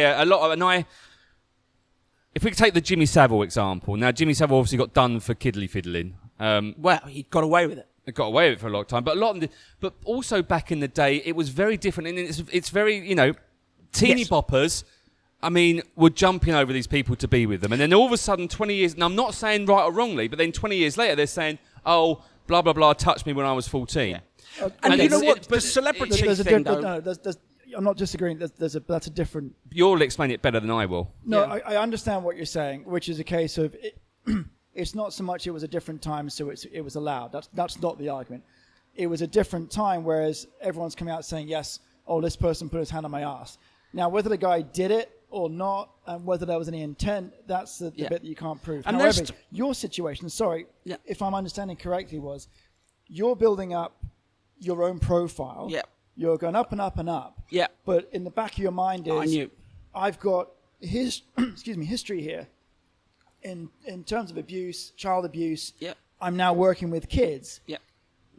if we could take the Jimmy Savile example, now Jimmy Savile obviously got done for kiddly fiddling. Well, he got away with it. He got away with it for a long time, but but also back in the day, it was very different, and it's very teeny boppers. I mean, were jumping over these people to be with them, and then all of a sudden, 20 years. And I'm not saying right or wrongly, but then 20 years later, they're saying, "Oh, blah blah blah, touched me when I was 14." Yeah. And you know what? The celebrity thing, though. I'm not disagreeing. That's a different. You'll explain it better than I will. No, I understand what you're saying, which is a case of it's not so much it was a different time, so it was allowed. That's not the argument. It was a different time, whereas everyone's coming out saying, yes, this person put his hand on my ass. Now, whether the guy did it or not, and whether there was any intent, that's the bit that you can't prove. And however, your situation, if I'm understanding correctly, was you're building up your own profile. Yeah. You're going up and up and up. Yeah. But in the back of your mind is, I've got history here in terms of abuse, child abuse. Yeah. I'm now working with kids. Yeah.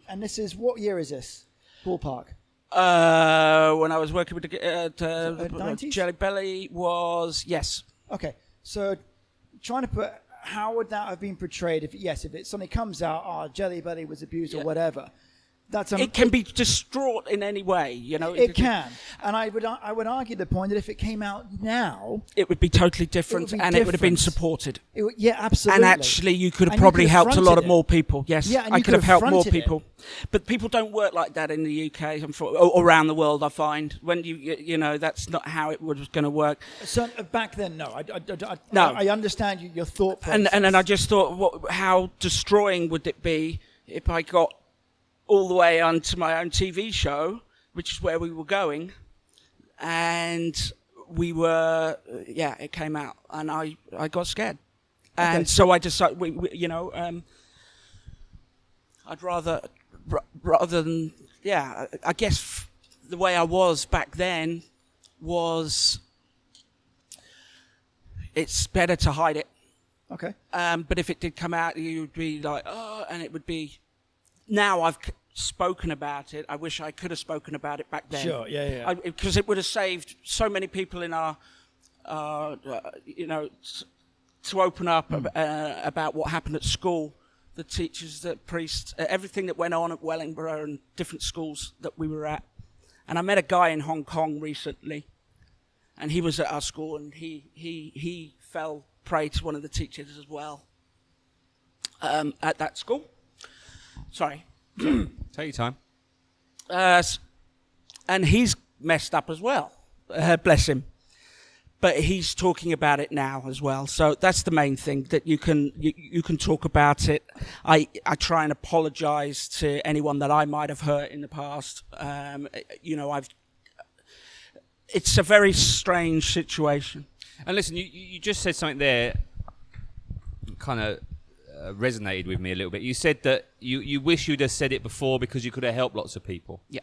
And this is, what year is this? Ballpark. When I was working with the 90s? Jelly Belly was, yes. Okay. So trying to put, how would that have been portrayed if it suddenly comes out, Jelly Belly was abused or whatever. It can be distraught in any way, It can, and I would argue the point that if it came out now, it would be totally different, it would have been supported. Absolutely. And actually, you could have probably helped a lot of more people. Yes, yeah, I could have helped more people. But people don't work like that in the UK, or around the world. I find when that's not how it was going to work. So back then, no, no. I understand your thought process. And then I just thought, how destroying would it be if I got all the way onto my own TV show, which is where we were going, and we were, it came out, and I got scared, and so I decided, I'd rather than, I guess the way I was back then was, it's better to hide it. Okay. But if it did come out, you would be like, and it would be. Now I've spoken about it. I wish I could have spoken about it back then. Sure, yeah. Because it would have saved so many people in our, to open up about what happened at school, the teachers, the priests, everything that went on at Wellingborough and different schools that we were at. And I met a guy in Hong Kong recently, and he was at our school, and he fell prey to one of the teachers as well at that school. Sorry. Take your time. And he's messed up as well. Bless him. But he's talking about it now as well. So that's the main thing, that you can talk about it. I try and apologise to anyone that I might have hurt in the past. It's a very strange situation. And listen, you just said something there, kind of resonated with me a little bit. You said that you wish you'd have said it before because you could have helped lots of people. Yeah.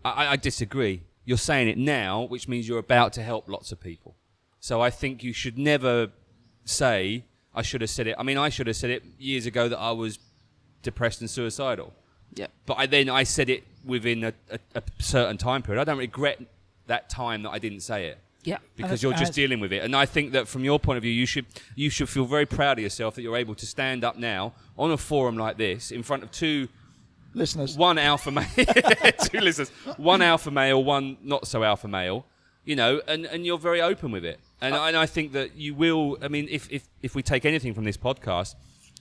I disagree. You're saying it now, which means you're about to help lots of people. So I think you should never say, I should have said it. I mean, I should have said it years ago that I was depressed and suicidal. Yeah. But I said it within a certain time period. I don't regret that time that I didn't say it. Yeah. Because you're just dealing with it. And I think that from your point of view, you should feel very proud of yourself that you're able to stand up now on a forum like this in front of two listeners, one alpha male, two listeners, one alpha male, one not so alpha male, and you're very open with it. And I think that you will. I mean, if we take anything from this podcast,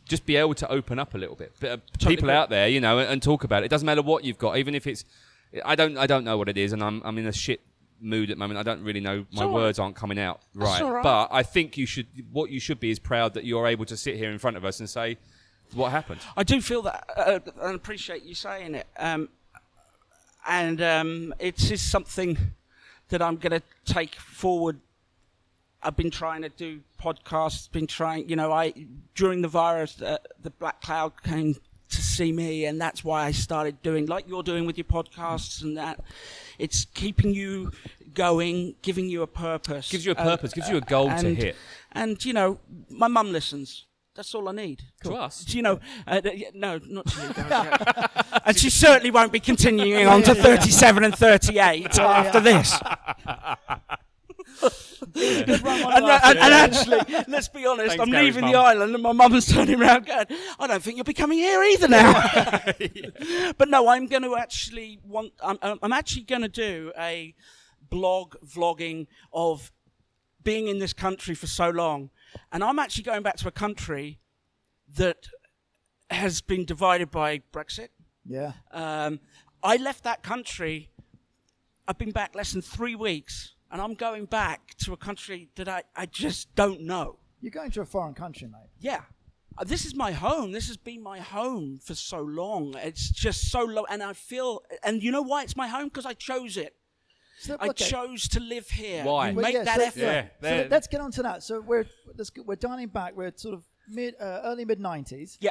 just be able to open up a little bit. But, Totally people agree. out there, and talk about it. It doesn't matter what you've got, even if it's. I don't know what it is, and I'm in a shit mood at the moment. I don't really know. My words aren't coming out right. all right. But I think what you should be is proud that you're able to sit here in front of us and say what happened. I do feel that, and appreciate you saying it. It is something that I'm going to take forward. I've been trying to do podcasts, during the virus, the Black Cloud came to see me, and that's why I started doing, like you're doing with your podcasts and that. It's keeping you going, giving you a purpose. Gives you a purpose, gives you a goal to hit. And, my mum listens. That's all I need. To us? No, not to you guys. And she certainly won't be continuing on to 37 and 38 after this. And actually, let's be honest, Thanks, I'm Gary's leaving mum. the island and my mum's turning around going, I don't think you'll be coming here either now. But no, I'm going to actually I'm actually going to do a vlogging of being in this country for so long. And I'm actually going back to a country that has been divided by Brexit. Yeah. I left that country. I've been back less than 3 weeks, and I'm going back to a country that I just don't know. You're going to a foreign country, mate. Yeah. This is my home. This has been my home for so long. It's just so low. And I feel, and you know why it's my home? Because I chose it. So, I chose to live here. Why? You make that effort. Yeah. So let's get on to that. So we're dialing back. We're sort of early mid 90s. Yeah.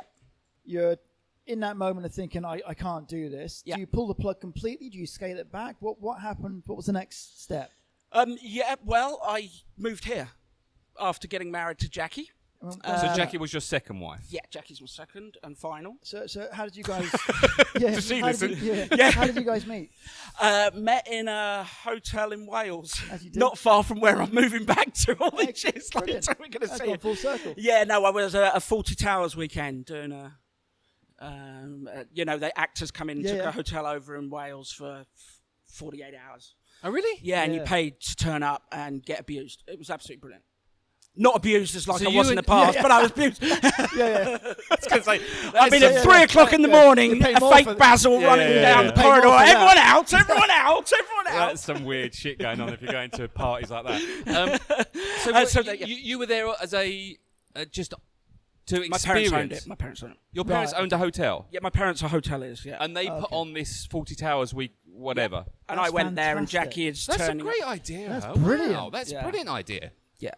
You're in that moment of thinking, I can't do this. Yeah. Do you pull the plug completely? Do you scale it back? What happened? What was the next step? Well, I moved here after getting married to Jackie. So Jackie was your second wife? Yeah, Jackie's my second and final. So how did you guys? Does she listen? How did you guys meet? Met in a hotel in Wales, As you did. not far from where I'm moving back to all these years later. Brilliant. We're going to That's see gone it. full circle. Yeah, no, I was a 40 Towers weekend doing the actors come in and took a hotel over in Wales for 48 hours. Oh, really? Yeah, and you Yeah. paid to turn up and get abused. It was absolutely brilliant. Not abused as like So I you was in the and- past, but I was abused. I mean, at 3 o'clock in the morning, You pay a more fake for- basil running down the Pay more corridor. for that. Everyone out, everyone out, everyone out. That's some weird shit going on if you're going to parties like that. You were there as a just to My experience. parents owned it. My parents owned it. Your parents Right. owned a hotel, Yeah, my parents are hoteliers, yeah. and they put on this 40 Towers week, whatever. And That's I went there, and fantastic. Jackie is That's a turning. great idea. That's Wow, brilliant. that's Yeah. a brilliant idea. Yeah,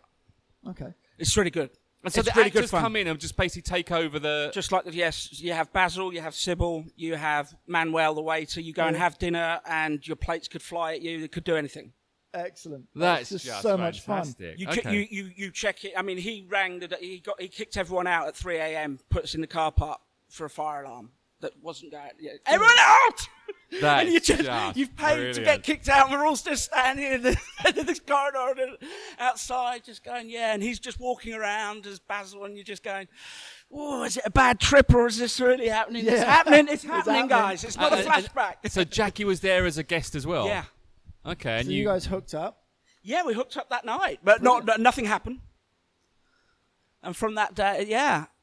Okay. it's really good. And so It's the really actors good fun. come in and just basically take over the. Just like yes, you have Basil, you have Sybil, you have Manuel, the waiter. You go and have dinner, and your plates could fly at you. They could do anything. Excellent. That's just just so much fun. fantastic. You, Okay. you check it. I mean, he he kicked everyone out at 3 a.m. Put us in the car park for a fire alarm that wasn't going. Yeah. Everyone out! That's And just you've paid to brilliant. get kicked out, and we're all just standing in this corridor and outside, just going, yeah. And he's just walking around as Basil, and you're just going, oh, is it a bad trip or is this really happening? Yeah. It's happening. It's happening, happening. guys. It's not a flashback. So Jackie was there as a guest as well. Yeah. Okay, and So you guys hooked up. Yeah, we hooked up that night, but nothing happened. And from that day,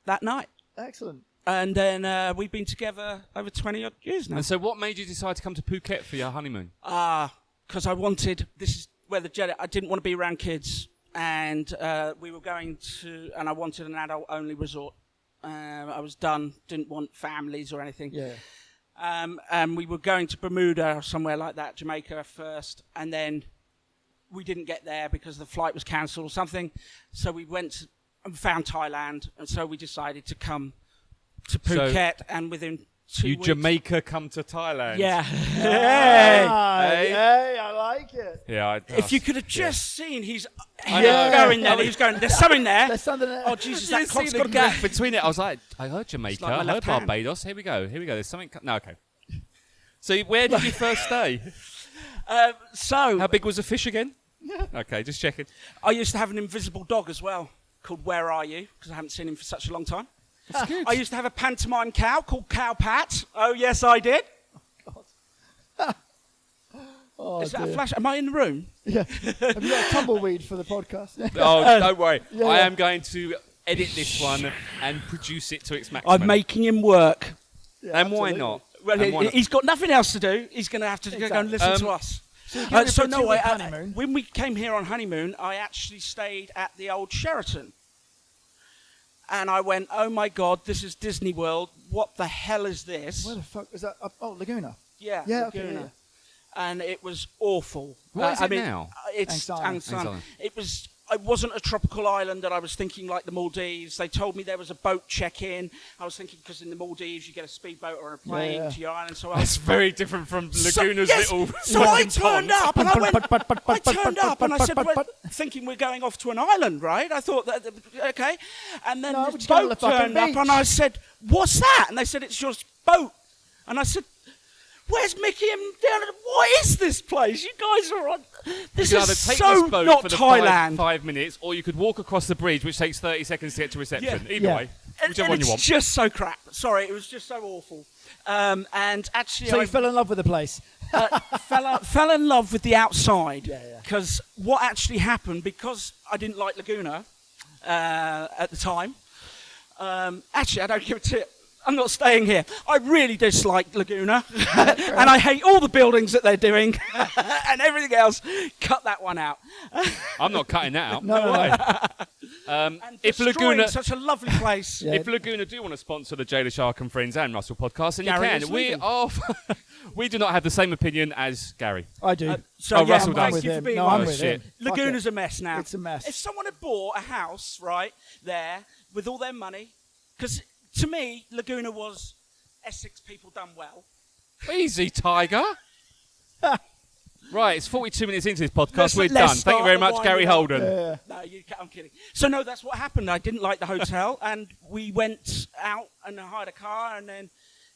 that night. Excellent. And then we've been together over 20 odd years now. And so, what made you decide to come to Phuket for your honeymoon? Because this is where I didn't want to be around kids. And we were going to, and I wanted an adult-only resort. I was done, didn't want families or anything. Yeah. And we were going to Bermuda or somewhere like that, Jamaica first. And then we didn't get there because the flight was cancelled or something. So we went and found Thailand. And so we decided to come to Phuket, and within 2 weeks... Jamaica come to Thailand. Yeah. Hey, I like it. Yeah. If you could have just seen, he's I know. going there. He's going, there's something there. There's something there. Oh, Jesus, You that see clock's the got to gap go. between it. I was like, I heard Jamaica, like my I heard left hand. Barbados. Here we go. There's something. No, okay. So where did you first stay? So, How big was the fish again? Okay, just checking. I used to have an invisible dog as well, called Where Are You? Because I haven't seen him for such a long time. That's good. I used to have a pantomime cow called Cow Pat. Oh, yes, I did. Oh, Is that a dear. flash? Am I in the room? Yeah. Have you got a tumbleweed for the podcast? Oh, don't worry. Yeah, I yeah. am going to edit this one and produce it to its maximum. I'm making him work. Yeah, and why absolutely. not? Well, And why not? he's got nothing else to do. He's going to have to go and listen to us. So you're going for a 2-week honeymoon? When we came here on honeymoon, I actually stayed at the old Sheraton. And I went, oh my God, this is Disney World. What the hell is this? Where the fuck is that? Oh, Laguna. Yeah, Yeah, Laguna. okay, yeah. And it was awful. What is it now? It's Anxiety. Anxiety. It wasn't a tropical island that I was thinking like the Maldives. They told me there was a boat check-in. I was thinking because in the Maldives you get a speedboat or a plane to your island. So That's very different from Laguna's little. So I turned up and I went. I turned up and I said, but. thinking we're going off to an island, right? I thought that okay, and then No, the we just go to boat the fucking turned up beach. and I said, "What's that?" And they said, "It's your boat." And I said, "Where's Mickey and Darren? What is this place? You guys are on. This You is could either take so this boat not for the Thailand." 5 minutes, or you could walk across the bridge, which takes 30 seconds to get to reception. Yeah. Either Yeah. way, And whichever one you it's want. just so crap. Sorry, it was just so awful. And actually, So I you fell in love with the place. fell in love with the outside. Yeah, yeah. Because what actually happened, because I didn't like Laguna at the time. Actually, I don't give a tip. I'm not staying here. I really dislike Laguna, and I hate all the buildings that they're doing, and everything else. Cut that one out. I'm not cutting that out. No. way. And If destroying Laguna, such a lovely place. Yeah. if Laguna do want to sponsor the Leshark and Friends and Russell podcast, then Gary you is can. We leaving. are. We do not have the same opinion as Gary. I do. So Oh, yeah, Russell thank does. you for being No, one. I'm Oh, with shit. him. Fuck Laguna's it. a mess now. It's a mess. If someone had bought a house right there with all their money, because to me Laguna was Essex people done well. Easy, Tiger. Right, it's 42 minutes into this podcast. Let's- We're let's done. Thank you start very the much, Gary winding up. Holden. Yeah. No, I'm kidding. So no, that's what happened. I didn't like the hotel, and we went out and hired a car and then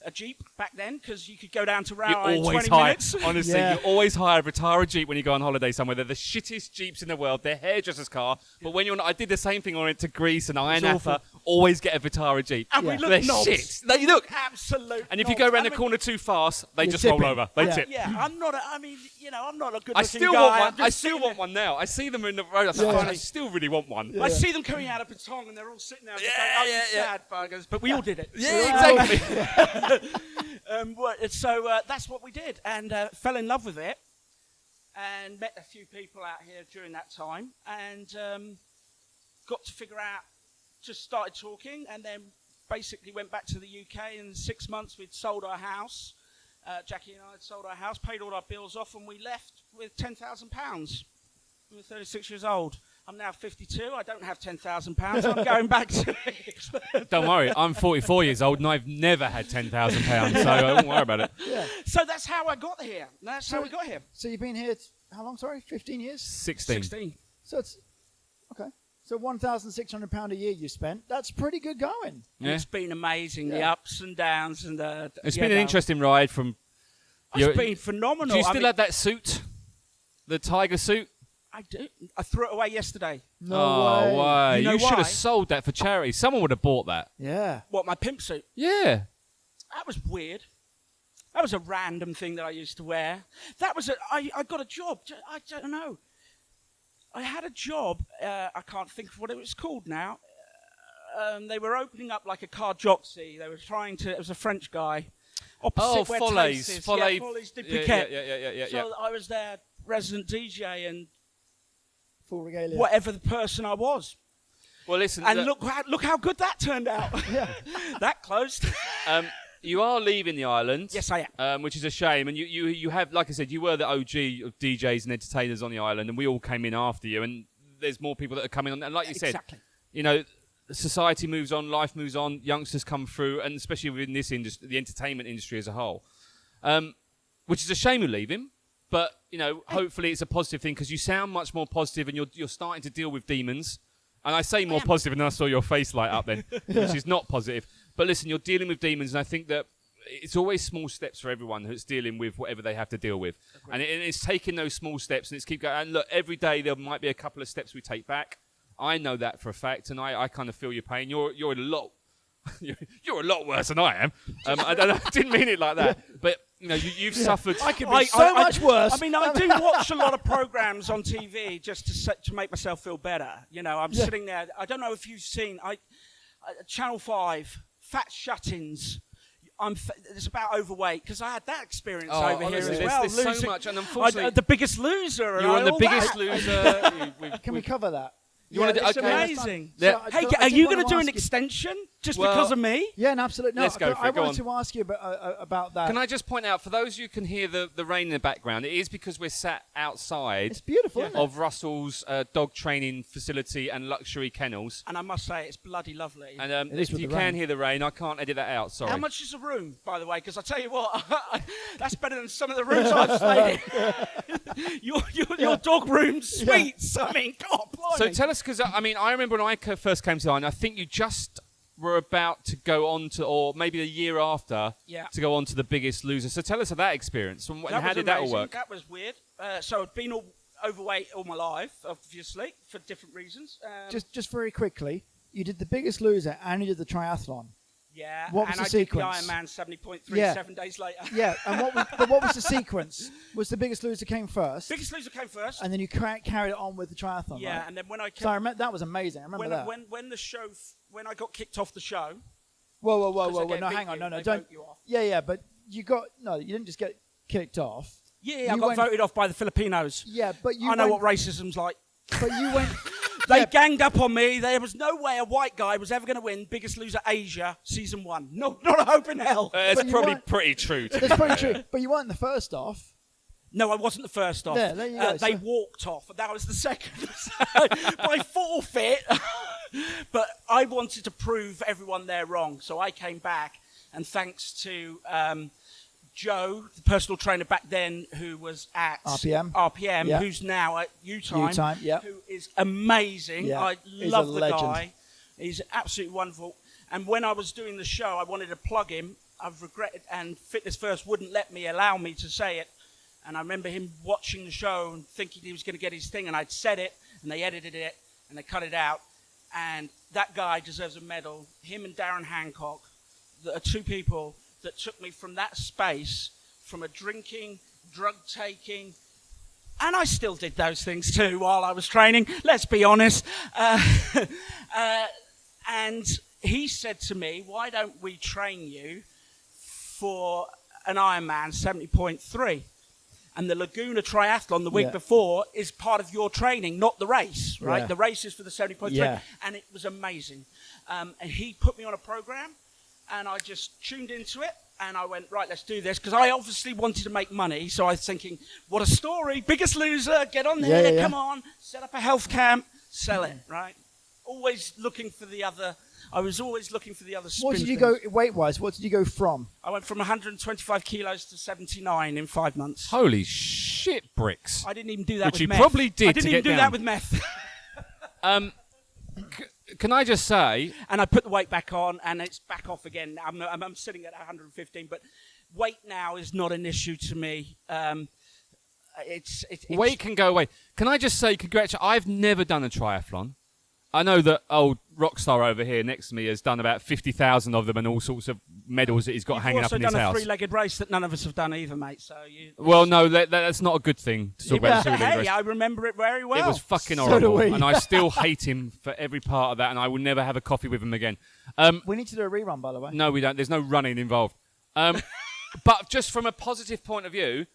a Jeep back then, because you could go down to You Rao in always 20 hire, minutes. honestly, Yeah. you always hire a Vitara Jeep when you go on holiday somewhere. They're the shittest Jeeps in the world. They're hairdresser's car. But when you're not, I did the same thing when I went to Greece and Iron awful. Alpha. Always get a Vitara Jeep. And we Yeah. look They're knobs. shit. They look. Absolute. And if you knobs. go around I the mean, corner too fast, they You're just roll tipping. over. They Yeah. tip. Yeah, I'm not. I'm not a good-looking I still guy. want I'm one. just I still sitting want there. one now. I see them in the road. I think, Yeah. I still really want one. I see them coming out of Patong and they're all sitting there and Yeah, going, oh, yeah, you yeah. sad buggers. But we all did it. Yeah, exactly. So that's what we did, and fell in love with it, and met a few people out here during that time, and got to figure out, just started talking, and then basically went back to the UK. In 6 months, we'd sold our house. Jackie and I had sold our house, paid all our bills off, and we left with £10,000. We were 36 years old. I'm now 52. I don't have £10,000. I'm going back to it. Don't worry, I'm 44 years old and I've never had £10,000, so don't worry about it. So that's how I got here. That's how we got here. So you've been here, how long, sorry? 15 years? 16. 16. So it's, okay. So £1,600 a year you spent. That's pretty good going. And Yeah. it's been amazing, the Yeah. ups and downs. And It's been an interesting ride from... It's been phenomenal. Do you I still mean, have that suit? The tiger suit? I do. I threw it away yesterday. No way. You know You should why? have sold that for charity. Someone would have bought that. Yeah. What, my pimp suit? Yeah. That was weird. That was a random thing that I used to wear. That was I got a job. I don't know. I had a job. I can't think of what it was called now. They were opening up like a car jockey. They were trying to. It was a French guy. Opposite where Taste is. Follies. Yeah, Follies de Yeah, Phuket. yeah. So I was their resident DJ and Full regalia. whatever the person I was. Well, listen. And look how good that turned out. Yeah. That closed. You are leaving the island. Yes, I am. Which is a shame. And you have, like I said, you were the OG of DJs and entertainers on the island, and we all came in after you. And there's more people that are coming on. And like you said, Exactly. you know, society moves on, life moves on, youngsters come through, and especially within this industry, the entertainment industry as a whole. Which is a shame you're leaving. But, you know, hopefully it's a positive thing, because you sound much more positive and you're starting to deal with demons. And I say more positive, and then I saw your face light up then, which is not positive. But listen, you're dealing with demons, and I think that it's always small steps for everyone who's dealing with whatever they have to deal with. And it's taking those small steps, and it's keep going. And look, every day there might be a couple of steps we take back. I know that for a fact, and I kind of feel your pain. You're a lot... you're a lot worse than I am. I didn't mean it like that. But you've suffered. I could be so much worse. I mean, I do watch a lot of programs on TV just to make myself feel better. I'm sitting there. I don't know if you've seen Channel 5, Fat Shut-ins. It's about overweight because I had that experience over here as well. There's so much, and unfortunately, The Biggest Loser. You're on The Biggest Loser. Can we cover that? It's amazing. Hey, are you going to do an extension because of me? Yeah, absolutely. No, let's go for it. I wanted to ask you about that. Can I just point out, for those who can hear the rain in the background, it is because we're sat outside. It's beautiful, isn't it? Of Russell's dog training facility and luxury kennels. And I must say, it's bloody lovely. And if you can hear the rain, I can't edit that out. Sorry. How much is a room, by the way? Because I tell you what, that's better than some of the rooms I've stayed in. Your dog room's sweets. I mean, God, blimey. So tell us, because I remember when I first came to Ireland, I think you just were about to go on to, or maybe a year after, to go on to The Biggest Loser. So tell us of that experience and how did that all work? That was weird. So I'd been overweight all my life, obviously, for different reasons. Just very quickly, you did The Biggest Loser and you did the triathlon. Yeah, what was the sequence? I did the Ironman 70.3 7 days later. Yeah, and what was the sequence? Was The Biggest Loser came first? Biggest Loser came first. And then you carried it on with the triathlon, yeah, right? and then when I... So I remember, that was amazing. I remember that. When the show... When I got kicked off the show... Whoa. No, hang on. No, don't... You off. Yeah, but you didn't just get kicked off. Yeah, I got voted off by the Filipinos. Yeah, but I know what racism's like. But you went... They ganged up on me. There was no way a white guy was ever going to win Biggest Loser Asia Season 1. No, not a hope in hell. It's probably pretty true. That's pretty true. But you weren't the first off. No, I wasn't the first off. There you go. They walked off. That was the second. By forfeit. But I wanted to prove everyone there wrong. So I came back, and thanks to Joe, the personal trainer back then, who was at RPM, who's now at U-Time, who is amazing. Yeah. I love the guy. He's absolutely wonderful. And when I was doing the show, I wanted to plug him. I've regretted, and Fitness First wouldn't allow me to say it. And I remember him watching the show and thinking he was going to get his thing, and I'd said it, and they edited it, and they cut it out. And that guy deserves a medal. Him and Darren Hancock, that are two people that took me from that space, from a drinking, drug-taking, and I still did those things too while I was training, let's be honest. And he said to me, why don't we train you for an Ironman 70.3? And the Laguna Triathlon the week before is part of your training, not the race, right? Yeah. The race is for the 70.3. Yeah. And it was amazing. And he put me on a program, and I just tuned into it, and I went, right, let's do this. Because I obviously wanted to make money, so I was thinking, what a story, Biggest Loser, get on there, come on, set up a health camp, sell it, right? Always looking for the other... I was always looking for the other spin. What did you go, weight-wise, what did you go from? I went from 125 kilos to 79 in 5 months. Holy shit, bricks. I didn't even do that with meth. Which you probably did. I didn't even do that with meth. Can I just say... And I put the weight back on, and it's back off again. I'm sitting at 115, but weight now is not an issue to me. It's weight can go away. Can I just say, congratulations, I've never done a triathlon. I know that old Rockstar over here next to me has done about 50,000 of them and all sorts of medals that he's got hanging up in his house. You've also done a three-legged race that none of us have done either, mate. So well, no, that's not a good thing to talk about a three-legged race. I remember it very well. It was fucking horrible, and I still hate him for every part of that, and I will never have a coffee with him again. We need to do a rerun, by the way. No, we don't. There's no running involved. But just from a positive point of view,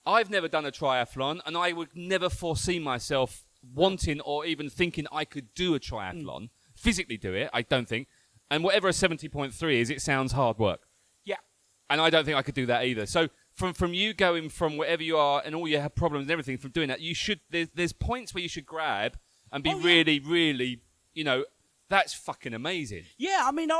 I've never done a triathlon, and I would never foresee myself wanting or even thinking I could do a triathlon, physically do it, I don't think. And whatever a 70.3 is, it sounds hard work. Yeah. And I don't think I could do that either. So from you going from wherever you are and all your problems and everything, from doing that, you should, there's points where you should grab and be really, really, that's fucking amazing. Yeah, I mean,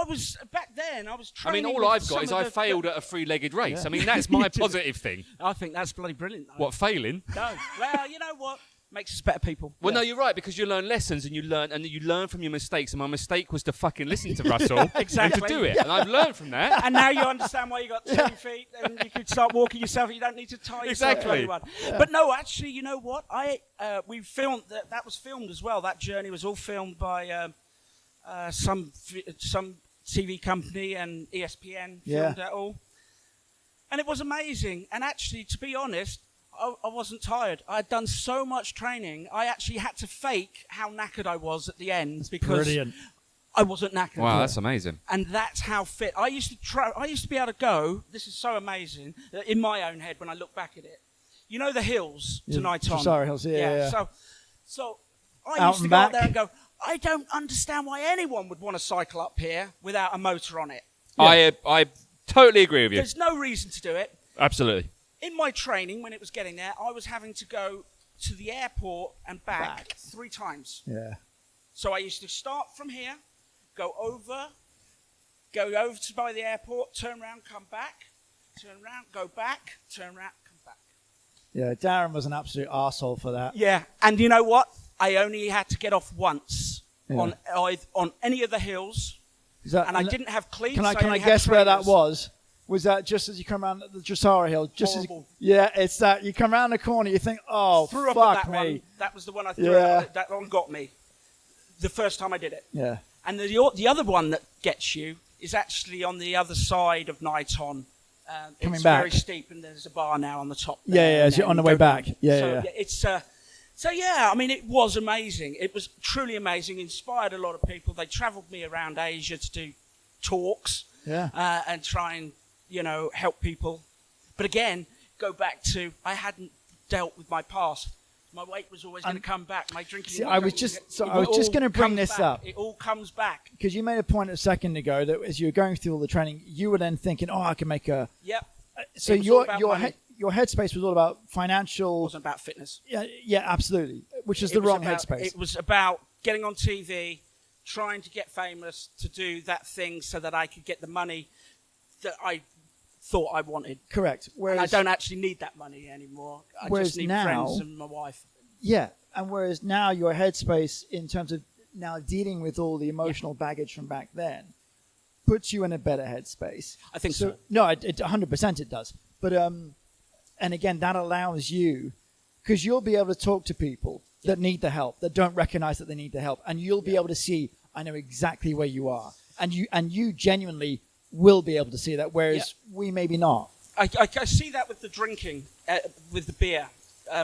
back then, I was training. I mean, all I've got is I failed at a three-legged race. Yeah. I mean, that's my positive thing. I think that's bloody brilliant, though. What, failing? No. Well, you know what? Makes us better people. Well, no, you're right, because you learn lessons and you learn from your mistakes. And my mistake was to fucking listen to Russell and to do it. And I've learned from that. And now you understand why you got 2 feet and you could start walking yourself. You don't need to tie yourself to anyone. Yeah. But no, actually, you know what? We filmed that was filmed as well. That journey was all filmed by some TV company, and ESPN filmed that all. And it was amazing. And actually, to be honest, I wasn't tired. I had done so much training. I actually had to fake how knackered I was at the end because Brilliant. I wasn't knackered. Wow, that's amazing. And that's how fit I used to be able to go. This is so amazing in my own head when I look back at it. You know the hills to Nighton. Sorry, Hills. Yeah. So I Out used to and go back. out there and go, I don't understand why anyone would want to cycle up here without a motor on it. I totally agree with you. There's no reason to do it. Absolutely. In my training, when it was getting there, I was having to go to the airport and back 3 times. Yeah. So I used to start from here, go over to by the airport, turn around, come back, turn around, go back, turn around, come back. Yeah, Darren was an absolute arsehole for that. Yeah, and you know what? I only had to get off once on any of the hills, and I didn't have cleats. Can I only had guess where that trainers. was? Was that just as you come around the Dressara Hill? Yeah, it's that. You come around the corner, you think, oh, Threw up fuck at that me. one. That was the one I threw up. That one got me. The first time I did it. Yeah. And the other one that gets you is actually on the other side of Nighton. Coming it's back. very steep, and there's a bar now on the top. Yeah, so you're on the way back. Yeah. So I mean, it was amazing. It was truly amazing. Inspired a lot of people. They travelled me around Asia to do talks. Yeah. And try and help people. But again, go back to I hadn't dealt with my past. My weight was always going to come back. My drinking. See, I was just going to bring this up. It all comes back. Because you made a point a second ago that as you were going through all the training, you were then thinking, "Oh, I can make a." Yep. So It was all about money. your headspace was all about financial. It wasn't about fitness. Yeah, absolutely. Which is the wrong headspace. It was about getting on TV, trying to get famous, to do that thing so that I could get the money that I thought I wanted. Correct. Whereas and I don't actually need that money anymore. I just need friends and my wife. Yeah, and whereas now your headspace, in terms of now dealing with all the emotional baggage from back then, puts you in a better headspace. I think so. No, it 100% it does. But and again, that allows you, because you'll be able to talk to people that need the help, that don't recognize that they need the help, and you'll be able to see, I know exactly where you are, and you genuinely will be able to see that, whereas we maybe not. I see that with the drinking, with the beer,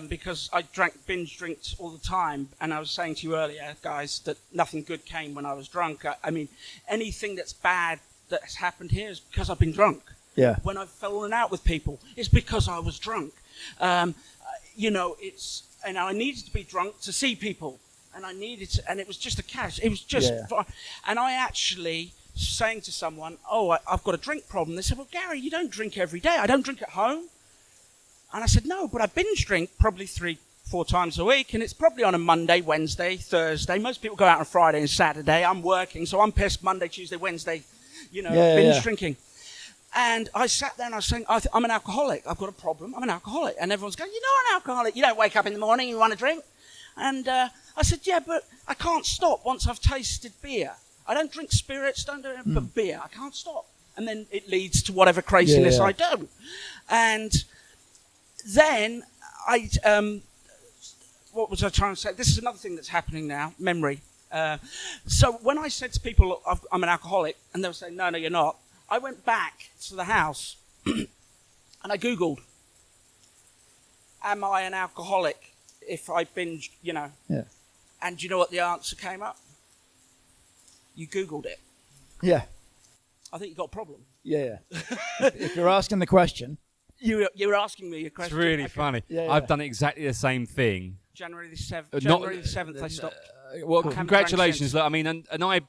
because I binge drinks all the time, and I was saying to you earlier, guys, that nothing good came when I was drunk. I mean, anything that's bad that's happened here is because I've been drunk. Yeah. When I've fallen out with people, it's because I was drunk. And I needed to be drunk to see people, and and it was just a cash. It was just, and I actually saying to someone, I've got a drink problem. They said, well, Gary, you don't drink every day. I don't drink at home. And I said, no, but I binge drink probably 3-4 times a week, and it's probably on a Monday, Wednesday, Thursday. Most people go out on Friday and Saturday. I'm working, so I'm pissed Monday, Tuesday, Wednesday, binge drinking. And I sat there and I was saying, I'm an alcoholic. I've got a problem. I'm an alcoholic. And everyone's going, you're not an alcoholic. You don't wake up in the morning, you want a drink. And I said, yeah, but I can't stop once I've tasted beer. I don't drink spirits, but beer. I can't stop. And then it leads to whatever craziness I do. And then what was I trying to say? This is another thing that's happening now, memory. So when I said to people, I'm an alcoholic, and they were saying, no, you're not, I went back to the house and I Googled, am I an alcoholic if I binged, Yeah. And do you know what the answer came up? You Googled it. Yeah. I think you got a problem. Yeah. If you're asking the question. You're asking me a question. It's really funny. Yeah. I've done exactly the same thing. January the 7th, I stopped. Well, congratulations. Look, I mean, and I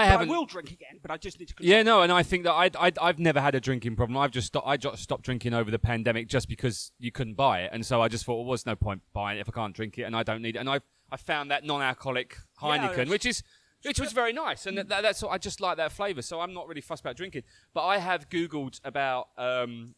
haven't. I will drink again, but I just need to. Yeah, no, and I think that I've never had a drinking problem. I just stopped drinking over the pandemic just because you couldn't buy it, and so I just thought, well, there's no point buying it if I can't drink it, and I don't need it. And I found that non-alcoholic Heineken, which was very nice, and that's I just like that flavour. So I'm not really fussed about drinking. But I have Googled about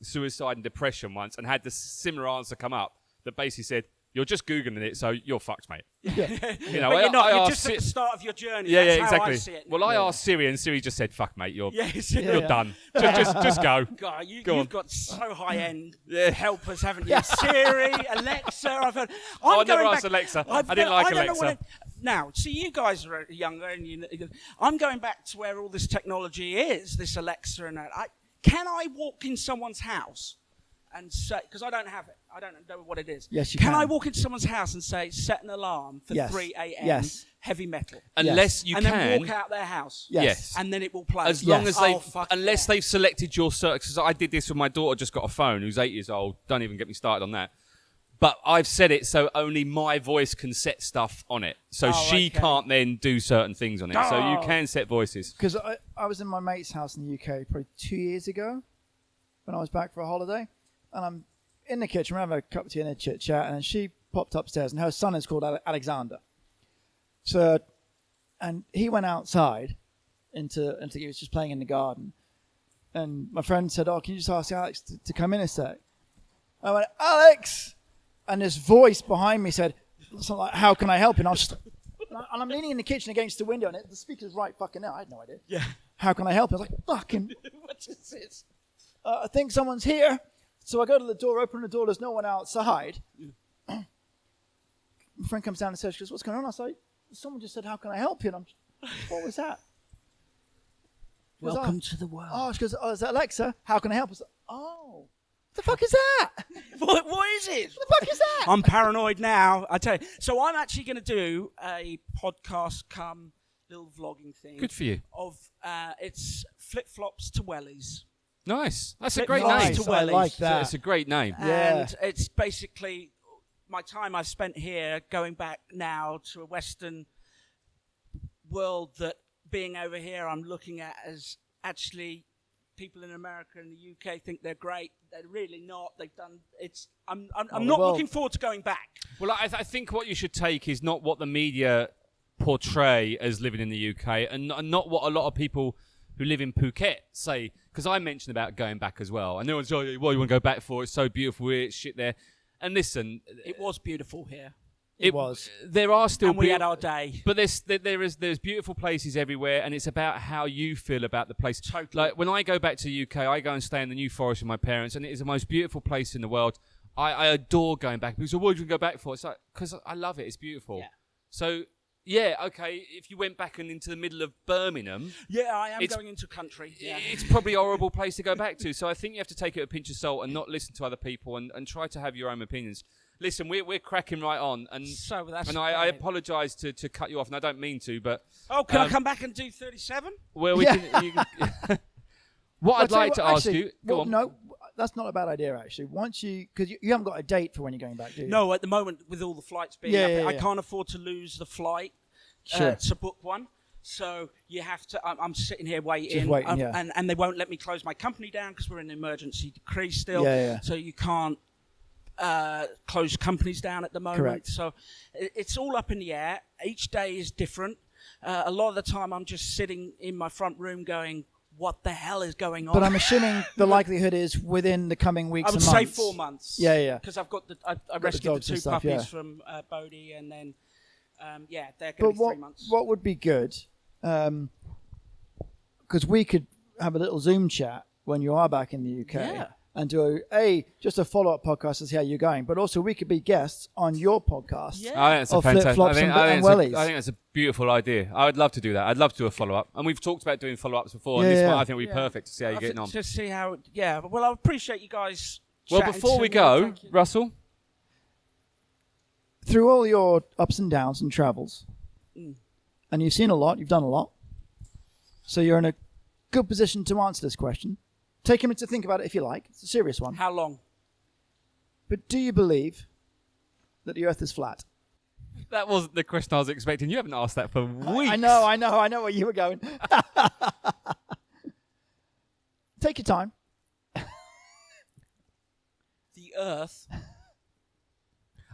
suicide and depression once, and had the similar answer come up that basically said, you're just Googling it, so you're fucked, mate. Yeah. But you're not. You're just at the start of your journey. That's how exactly. I see it. Well, I asked Siri, and Siri just said, "Fuck, mate, you're done. Just go." God, you've on. got so high-end helpers, haven't you? Siri, Alexa. I've heard. I never asked Alexa. I didn't like Alexa. Now, see, you guys are younger, and I'm going back to where all this technology is, this Alexa and that. Can I walk in someone's house and say, because I don't have it, I don't know what it is. Yes, you can. Can I walk into someone's house and say, set an alarm for Yes. 3 a.m. Yes. heavy metal? Unless you and can. then walk out their house. Yes. And then it will play. As long as Yes. they've selected your search. Because I did this with my daughter, just got a phone, who's 8 years old. Don't even get me started on that. But I've set it so only my voice can set stuff on it. So she can't then do certain things on it. So you can set voices. Because I was in my mate's house in the UK probably 2 years ago when I was back for a holiday. And I'm in the kitchen, we're having a cup of tea and a chit-chat, and she popped upstairs, and her son is called Alexander. So, and he went outside into he was just playing in the garden. And my friend said, "Oh, can you just ask Alex to come in a sec?" I went, "Alex!" And this voice behind me said, something like, "How can I help you?" And I was just, and I'm leaning in the kitchen against the window, and the speaker's right fucking there. I had no idea. Yeah. How can I help you? I was like, fucking, What is this? I think someone's here. So I go to the door, open the door, there's no one outside. My friend comes down and says, she goes, "What's going on?" I was like, "Someone just said, how can I help you?" And I'm just, what was that? She goes, Welcome to the world. Oh, she goes, "Oh, is that Alexa? How can I help?" I was like, "Oh, what the fuck is that? What is it? What the fuck is that?" I'm paranoid now, I tell you. So I'm actually going to do a podcast come little vlogging thing. Good for you. Of it's flip-flops to wellies. Nice. That's a Flip great flops name. to I wellies. like that. It's a great name. Yeah. And it's basically my time I've spent here going back now to a Western world that being over here I'm looking at as actually people in America and the UK think they're great. They're really not. They've done it's. I'm not looking forward to going back. Well, I think what you should take is not what the media portray as living in the UK and not what a lot of people who live in Phuket say. Because I mentioned about going back as well. And no one's like, "What you want to go back for? It's so beautiful here. It's shit there." And listen, It was beautiful here. It was. There are still, And we had our day. but there's beautiful places everywhere, and it's about how you feel about the place. Totally. Like when I go back to the UK, I go and stay in the New Forest with my parents, and it is the most beautiful place in the world. I adore going back. People say, "What do you go back for?" It's like because I love it. It's beautiful. Yeah. So yeah, okay. If you went back and into the middle of Birmingham, Yeah, I am It's- going into country. Yeah. it's probably a horrible place to go back to. So I think you have to take it with a pinch of salt and not listen to other people and try to have your own opinions. Listen, we're cracking right on, and So that's and I great. apologise to cut you off, and I don't mean to, but Oh, can I come back and do 37? well, we can. You can what I'd I'll tell like to ask actually, you. Go on. No, that's not a bad idea, actually. Once because you haven't got a date for when you're going back, do you? No, at the moment, with all the flights being Yeah, up, yeah, I yeah. can't afford to lose the flight Sure. to book one. So you have to. I'm sitting here waiting, Just waiting, yeah. and they won't let me close my company down because we're in emergency decree still. Yeah, yeah. So you can't close companies down at the moment. Correct. So it's all up in the air. Each day is different. A lot of the time, I'm just sitting in my front room going, "What the hell is going on?" But I'm assuming the likelihood is within the coming weeks I would and say months. 4 months. Yeah, yeah. Because I've got I the rescued the dogs and two stuff, puppies yeah. from Bodie, and then they're going But to be 3 months. what would be good, because we could have a little Zoom chat when you are back in the UK Yeah. and do just a follow-up podcast to see how you're going, but also we could be guests on your podcast. Yeah. I think that's a Of fantastic. flip-flops and wellies. I think that's a beautiful idea. I would love to do that. I'd love to do a follow-up, and we've talked about doing follow-ups before. Yeah, and this yeah. one I think would be Yeah. perfect to see how you're I getting think on. to see how. Yeah. Well, I appreciate you guys. Well, chatting before to we me. go, Thank you. Russell, Through all your ups and downs and travels, Mm. and you've seen a lot, you've done a lot, so you're in a good position to answer this question. Take a minute to think about it if you like. It's a serious one. How long? But do you believe that the Earth is flat? that wasn't the question I was expecting. You haven't asked that for weeks. I know where you were going. Take your time. The Earth.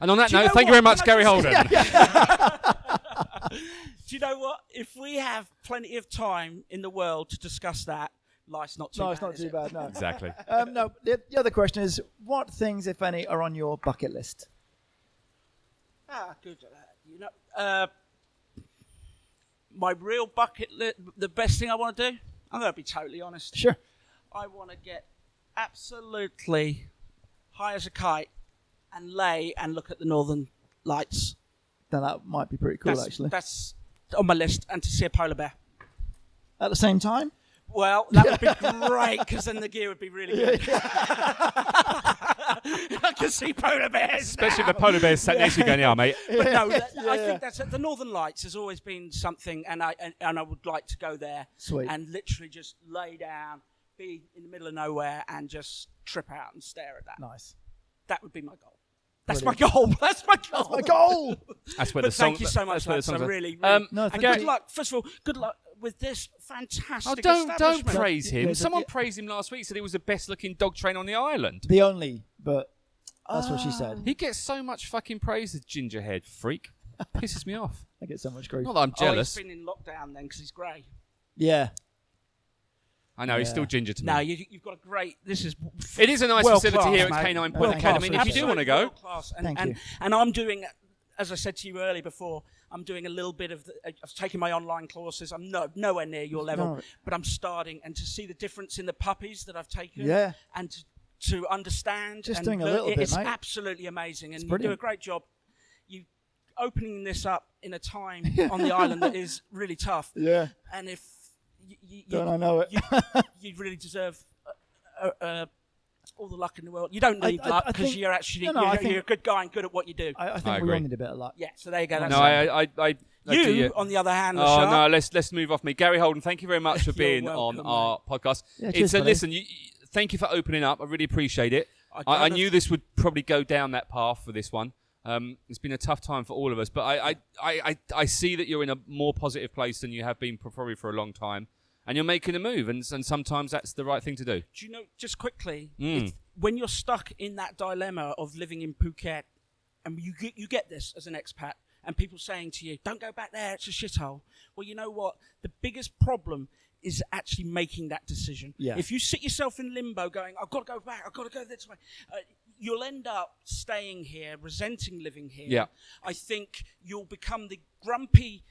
And on that Do you note, know thank you what? very much, Can I Gary just- Holden. Do you know what? If we have plenty of time in the world to discuss that, life's not too bad. No, it's not is too it? bad, no. Exactly. No, the other question is, what things, if any, are on your bucket list? Good. You know, my real bucket list. The best thing I want to do. I'm going to be totally honest. Sure. I want to get absolutely high as a kite and lay and look at the northern lights. Then that might be pretty cool, actually. That's on my list, and to see a polar bear. At the same time? Well, that would be great, because then the gear would be really good. I can see polar bears. Especially if the polar bears sat next to you going, yeah, mate. But no, I think that's the Northern Lights has always been something, and I would like to go there. Sweet. And literally just lay down, be in the middle of nowhere, and just trip out and stare at that. Nice. That would be my goal. That's my goal. That's my goal. My goal. That's where But the song. thank you so much, lads. I really, No, and thank good you. luck. First of all, good luck with this Oh, fantastic don't establishment. praise him. Yeah, Someone praised him last week, said he was the best looking dog trainer on the island. The only, but that's what she said. He gets so much fucking praise, the gingerhead freak. Pisses me off. I get so much grief. Not that I'm jealous. Oh, he's been in lockdown then because he's grey. Yeah. I know, he's still ginger to me. No, you've got a great. This is. It is a nice world facility class, here at mate. Canine Point World Academy. class, And if you do want to go, World class. Thank you. And I'm doing, as I said to you earlier before, I'm doing a little bit of. I've taken my online courses. I'm nowhere near your level, No. but I'm starting, and to see the difference in the puppies that I've taken. Yeah. And to understand. Just and doing a learn, little bit, it's mate. absolutely amazing, and you do brilliant. a great job. You opening this up in a time on the island that is really tough. Yeah. And if you Don't I know it? you really deserve all the luck in the world. You don't need I luck because think- you're actually No, I think- you're a good guy and good at what you do. I I think we agree. all need a bit of luck. Yeah, so there you go. That's no, it. I do, you, yeah. on the other hand, Oh Leshark, no, let's move off me. Gary Holden, thank you very much for You're being on welcome, our podcast. Yeah, cheers, buddy. Listen, thank you for opening up. I really appreciate it. I I kind knew of- this would probably go down that path for this one. It's been a tough time for all of us, but I see that you're in a more positive place than you have been probably for a long time, and you're making a move, and sometimes that's the right thing to do. Do you know, just quickly, Mm. when you're stuck in that dilemma of living in Phuket, and you get this as an expat, and people saying to you, don't go back there, it's a shithole. Well, you know what? The biggest problem is actually making that decision. Yeah. If you sit yourself in limbo going, I've got to go back, I've got to go this way, you'll end up staying here, resenting living here. Yeah. I think you'll become the grumpy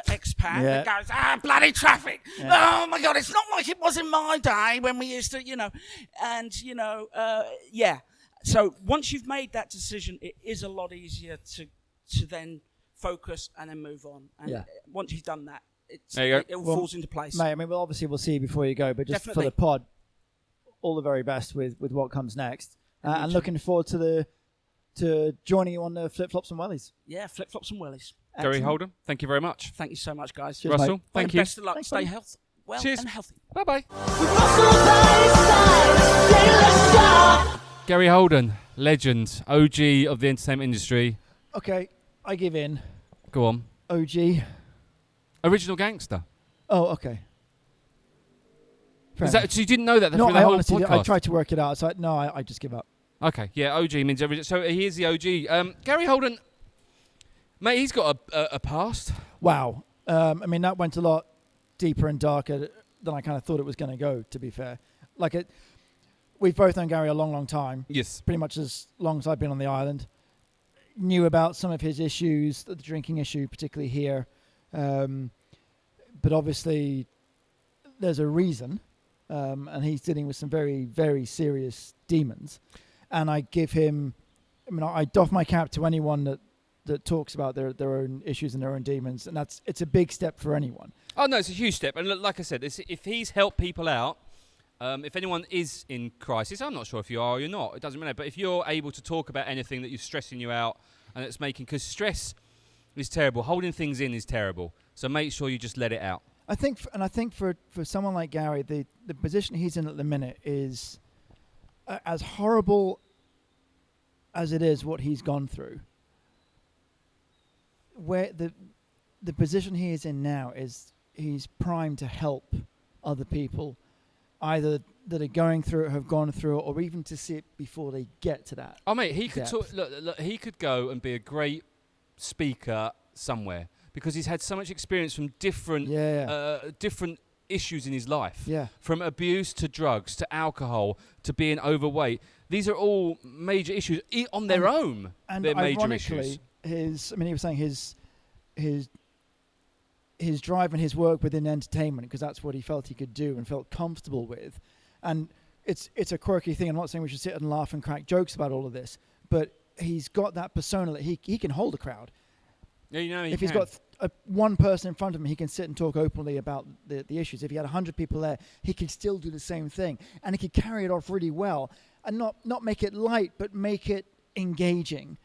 expat that goes, bloody traffic. Yeah. Oh, my God, it's not like it was in my day when we used to, yeah. So once you've made that decision, it is a lot easier to then focus and then move on. And once you've done that, There you go. it all Well, falls into place. Mate, I mean, we'll see you before you go, but just Definitely. for the pod, all the very best with what comes next. And looking forward to joining you on the Flip Flops and Wellies. Yeah, flip-flops and wellies. Gary Excellent. Holden, thank you very much. Thank you so much, guys. Cheers, Russell, mate. thank you. Best of luck. Thanks, Stay buddy. healthy, well Cheers. and healthy. Bye bye. Gary Holden, legend, OG of the entertainment industry. Okay, I give in. Go on. OG. Original gangster. Oh, okay. Fair Is enough. that, so you didn't know that No, through the I whole honestly podcast? I tried to work it out, so I just give up. Okay, yeah, OG means original. So he is the OG. Gary Holden, mate, he's got a past. Wow. I mean, that went a lot deeper and darker than I kind of thought it was going to go, to be fair. We've both known Gary a long, long time. Yes. Pretty much as long as I've been on the island. Knew about some of his issues, the drinking issue, particularly here. But obviously, there's a reason. And he's dealing with some very, very serious demons. And I give him... I mean, I doff my cap to anyone that talks about their own issues and their own demons. And it's a big step for anyone. Oh, no, it's a huge step. And look, like I said, if he's helped people out, if anyone is in crisis, I'm not sure if you are or you're not, it doesn't matter. But if you're able to talk about anything that is stressing you out and it's making... Because stress is terrible. Holding things in is terrible. So make sure you just let it out. I think for someone like Gary, the position he's in at the minute is as horrible as it is what he's gone through. Where the position he is in now is he's primed to help other people, either that are going through it, have gone through it, or even to see it before they get to that. Oh, mate, he could depth. talk, look, he could go and be a great speaker somewhere because he's had so much experience from different different issues in his life. Yeah. From abuse to drugs to alcohol to being overweight. These are all major issues on their own. And They're major ironically, issues. he was saying his drive and his work within entertainment, because that's what he felt he could do and felt comfortable with. And it's a quirky thing. I'm not saying we should sit and laugh and crack jokes about all of this, but he's got that persona that he can hold a crowd. Yeah, you know, If he's got one person in front of him, he can sit and talk openly about the issues. If he had 100 people there, he could still do the same thing. And he could carry it off really well. And not make it light, but make it engaging.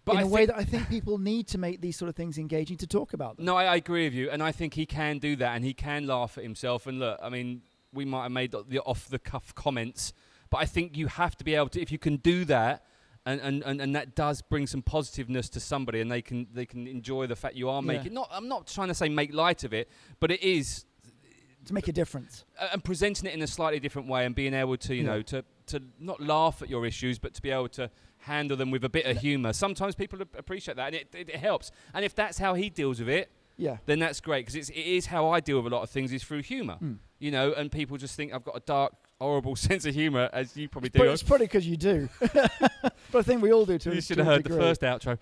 But in a way that I think people need to make these sort of things engaging to talk about them. No, I agree with you. And I think he can do that. And he can laugh at himself. And look, I mean, we might have made the off-the-cuff comments. But I think you have to be able to, if you can do that, and that does bring some positiveness to somebody, and they can enjoy the fact you are making. I'm not trying to say make light of it, but it is to make a difference and presenting it in a slightly different way, and being able to to not laugh at your issues, but to be able to handle them with a bit of humour. Sometimes people appreciate that, and it helps. And if that's how he deals with it, then that's great, because it is how I deal with a lot of things, is through humour. And people just think I've got a dark, horrible sense of humour, as you probably do. But it's probably because you do. But I think we all do too. You should have heard the first outro.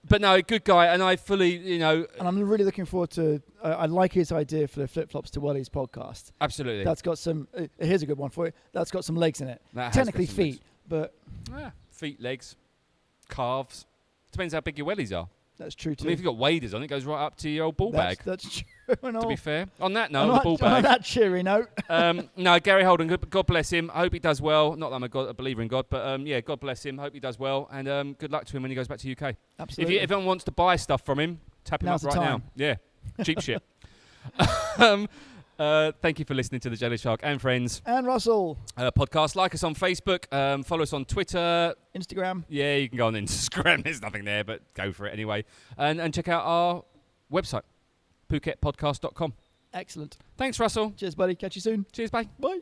But no, good guy, and I fully, And I'm really looking forward to. I like his idea for the Flip Flops to Wellies podcast. Absolutely. That's got some. Here's a good one for you. That's got some legs in it. Technically feet, but feet, legs, calves. Depends how big your wellies are. That's true too. I mean, if you've got waders on, it goes right up to your old ball bag. That's true. To be fair. On that note, the ball bag. On that cheery note. No, Gary Holden, God bless him. I hope he does well. Not that I'm a believer in God, but God bless him. Hope he does well. And good luck to him when he goes back to UK. Absolutely. If anyone wants to buy stuff from him, tap him up right now. Yeah, cheap shit. Thank you for listening to the Jelly Shark and Friends and Russell podcast. Like us on Facebook, follow us on Twitter, Instagram. Yeah, you can go on Instagram. There's nothing there, but go for it anyway. And check out our website, PhuketPodcast.com. Excellent. Thanks, Russell. Cheers, buddy. Catch you soon. Cheers, bye. Bye.